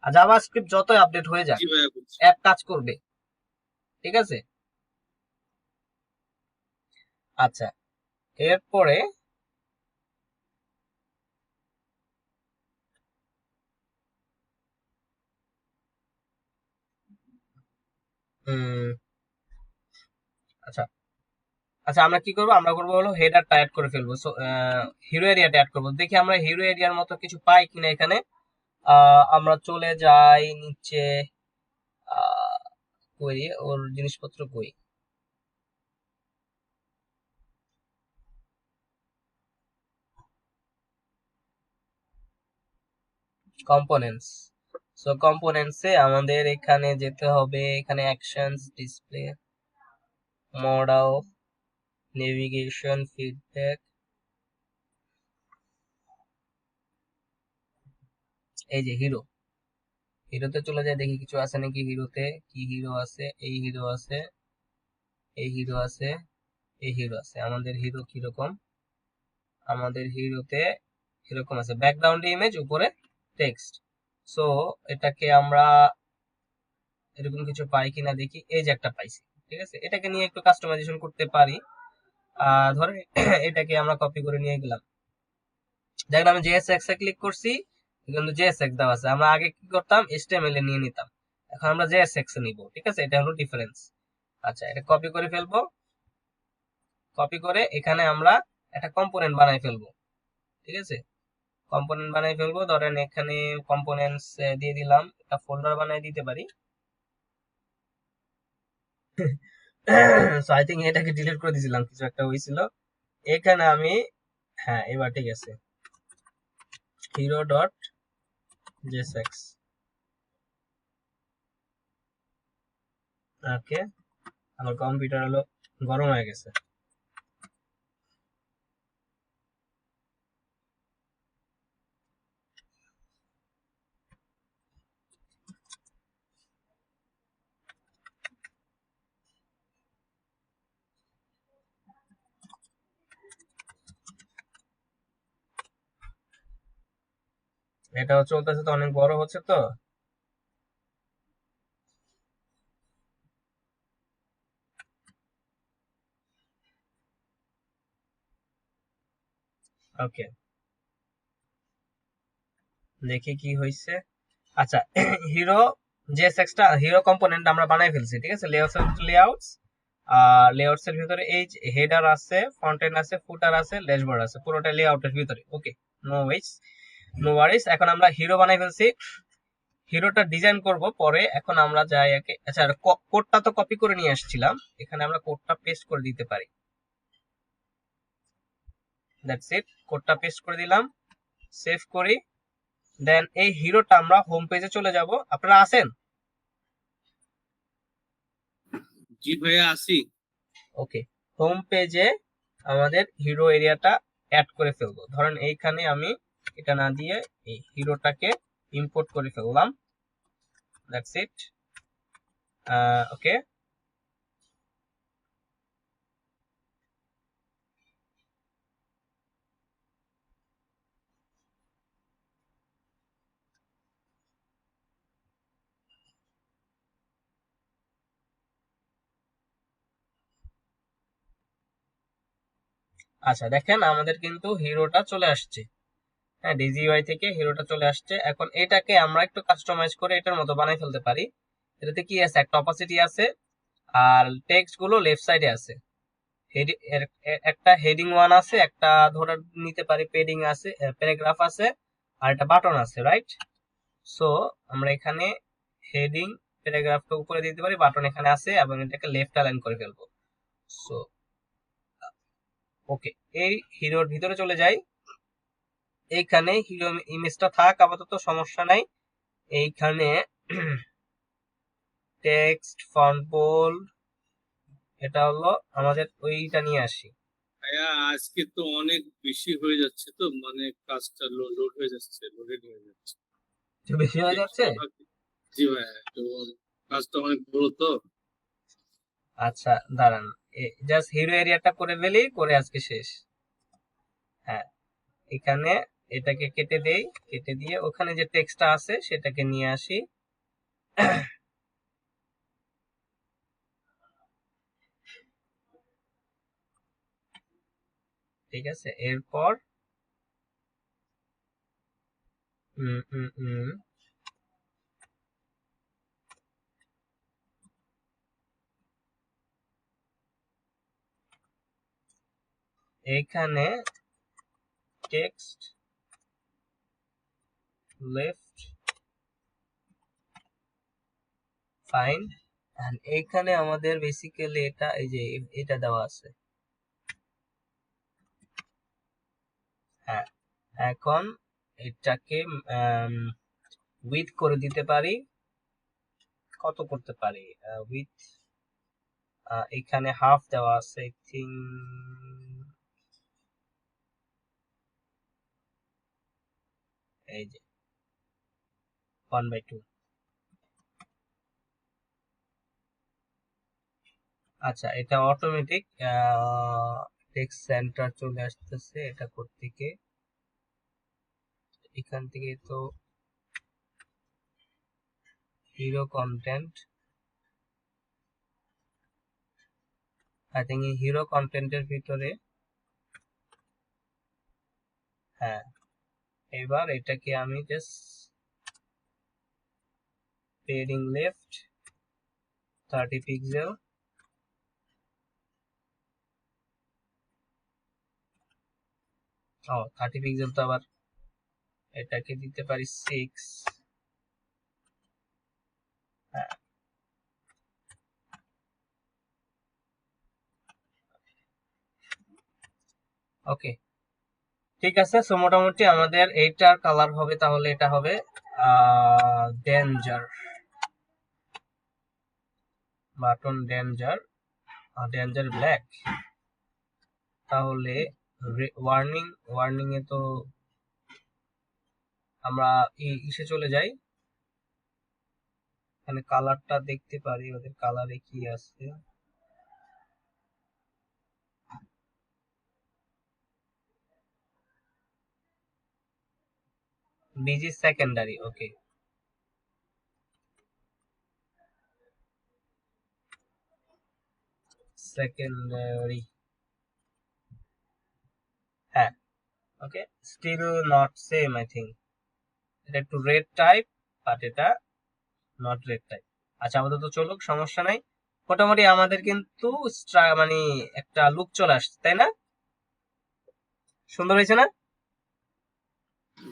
Speaker 1: আর জাভাস্ক্রিপ্ট যতই আপডেট হয়ে যাক
Speaker 2: জি ভাইয়া বুঝছি।
Speaker 1: অ্যাপ কাজ করবে, ঠিক আছে। আচ্ছা, এরপরে আচ্ছা আচ্ছা আমরা কি করবো, আমরা করবো হলো হেডারটা অ্যাড করে ফেলবো। সো হিরো এরিয়াটা অ্যাড করবো, দেখি আমরা হিরো এরিয়ার মতো কিছু পাই কিনা এখানে। আমরা চলে যাই নিচে, কই ওর জিনিসপত্র কই, কম্পোনেন্টস। সো কম্পোনেন্টসে আমাদের এখানে যেতে হবে, এখানে actions, display, model, navigation, feedback, এই যে হিরো, হিরোতে চলে যায় দেখি কিছু আছে নাকি হিরোতে। কি হিরো আছে, এই হিরো আছে, এই হিরো আছে, এই হিরো আছে। আমাদের হিরো কিরকম, আমাদের হিরোতে এরকম আছে, ব্যাকগ্রাউন্ড ইমেজ, উপরে টেক্সট। সো এটাকে আমরা এরকম কিছু পাই কিনা দেখি, এই যে একটা পাইছি, ঠিক আছে। এটাকে নিয়ে একটু কাস্টমাইজেশন করতে পারি। ধরেন এটাকে আমরা কপি করে নিয়ে গেলাম, দেখলাম আমি জেএসএক্স এ ক্লিক করছি, কিন্তু জেএসএক্স দেওয়া আছে। আমরা আগে কি করতাম, এইচটিএমএল এ নিয়ে নিতাম, এখন আমরা জেএসএক্স এ নিব, ঠিক আছে। এটা হলো ডিফারেন্স। আচ্ছা, এটা কপি করে ফেলবো, কপি করে এখানে আমরা একটা কম্পোনেন্ট বানাই ফেলবো, ঠিক আছে। কম্পোনেন্ট বানাই ফেলবো, ধরেন এখানে কম্পোনেন্টস দিয়ে দিলাম, একটা ফোল্ডার বানাই দিতে পারি। সো আই থিঙ্ক এটাকে ডিলিট করে দিয়েছিলাম, কিছু একটা হয়েছিল এখানে আমি। হ্যাঁ, এবার ঠিক আছে, হিরো ডট জেএসএক্স। ওকে, আমার কম্পিউটার হলো গরম হয়ে গেছে। এটাও চলতেছে তো, অনেক বড় হচ্ছে তো। ওকে, দেখি কি হয়েছে। আচ্ছা, হিরো জেএসএক্সটা, হিরো কম্পোনেন্ট আমরা বানাই ফেলছি, ঠিক আছে। লেআউটস, লেআউটস এর ভিতরে এই হেডার আছে, ফ্রন্ট এন্ড আছে, ফুটার আছে, ড্যাশবোর্ড আছে, পুরোটা লেআউটের ভিতরে। ওকে, নো ওয়ারিস, নো ওয়ারিস। এখন আমরা হিরো বানাই ফেলছি, হিরোটা ডিজাইন করব পরে। এখন আমরা যাই একে, আচ্ছা কোডটা তো কপি করে নিয়ে আসছিলাম, এখানে আমরা কোডটা পেস্ট করে দিতে পারি। দ্যাটস ইট, কোডটা পেস্ট করে দিলাম, সেভ করি। দেন এই হিরোটা আমরা হোম পেজে চলে যাব। আপনারা আছেন?
Speaker 2: জি ভাইয়া আসি।
Speaker 1: ওকে, হোম পেজে আমাদের হিরো এরিয়াটা অ্যাড করে ফেলবো। ধরেন এইখানে আমি এটা না দিয়ে এই হিরোটাকে ইম্পোর্ট করে ফেললাম, দ্যাটস ইট। ওকে, আচ্ছা দেখেন আমাদের কিন্তু হিরোটা চলে আসছে। হ্যাঁ, ডিজিইউআই থেকে হিরোটা চলে আসছে। এখন এটাকে আমরা একটু কাস্টমাইজ করে এটার মতো বানাই ফেলতে পারি। এটাতে কি আছে, একটা অপাসিটি আছে, আর টেক্সট গুলো লেফট সাইডে আছে। একটা হেডিং ওয়ান আছে, একটা ধরে নিতে পারি পেডিং আছে, প্যারাগ্রাফ আছে, আর একটা বাটন আছে, রাইট। সো আমরা এখানে হেডিং, প্যারাগ্রাফটা উপরে দিতে পারি, বাটন এখানে আছে, এবং এটাকে লেফট অ্যালাইন করে ফেলবো। সো ওকে, এই হিরোর ভিতরে চলে যাই, এইখানে হিরো ইমেজটা থাক আপাতত, সমস্যা নাই। এইখানে টেক্সট, ফন্ট বোল্ড, এটা হলো আমাদের ওইটা নিয়ে আসি।
Speaker 2: ভাইয়া আজকে তো অনেক বেশি হয়ে যাচ্ছে, তো মানে কাজটা লোড হয়ে যাচ্ছে, লোডেড হয়ে যাচ্ছে।
Speaker 1: একটু বেশি হয়ে যাচ্ছে।
Speaker 2: জি ভাইয়া, তো কাজটা অনেক বড় তো।
Speaker 1: আচ্ছা দাঁড়ান, জাস্ট হিরো এরিয়াটা করে ফেলি, করে আজকে শেষ। হ্যাঁ, এখানে এটাকে কেটে দেই, কেটে দিয়ে ওখানে যে টেক্সটটা আছে সেটাকে নিয়ে আসি। ঠিক আছে, এরপর এখানে টেক্সট লেফট ফাইন্ড, এন্ড এইখানে আমাদের বেসিক্যালি এটা এই যে এটা দেওয়া আছে। হ্যাঁ, এখন এটাকে উইথ করে দিতে পারি। কত করতে পারি উইথ? এখানে হাফ দেওয়া আছে আই থিঙ্ক, এই যে 1/2। আচ্ছা, এটা অটোমেটিক টেক্সট সেন্টার চলে আসতেছে এটা থেকে। এখান থেকে তো হিরো কন্টেন্ট, আই থিঙ্ক এই হিরো কন্টেন্টের ভিতরে, হ্যাঁ এবার এটাকে আমি জাস্ট পেডিং লেফট 30 পিক্সেল, ও 30 পিক্সেল তো আবার এটাকে দিতে পারি 6। হ্যাঁ, ওকে ঠিক আছে। সো মোটামুটি আমাদের এইটার কালার হবে, তাহলে এটা হবে danger, button danger, danger black. তাহলে ওয়ার্নিং, ওয়ার্নিং এ তো আমরা ইসে চলে যাই, এখানে কালারটা দেখতে পারি, ওদের কালারে কি আছে। বিজি সেকেন্ডারি, ওকে সেকেন্ডারি, হ্যাঁ okay, still not same I think, এটা একটু রেড টাইপ বাট এটা নট রেড টাইপ। আচ্ছা আপাতত চলুক, সমস্যা নাই। মোটামুটি আমাদের কিন্তু মানে একটা লুক চলে আসছে, তাই না? সুন্দর হয়েছে না?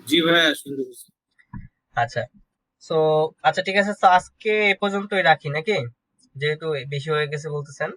Speaker 2: জি ভাইয়া, সুন্দর হয়েছে।
Speaker 1: আচ্ছা, সো আচ্ছা ঠিক আছে, তো আজকে এ পর্যন্তই রাখি নাকি, যেহেতু বেশি হয়ে গেছে বলতেছেন।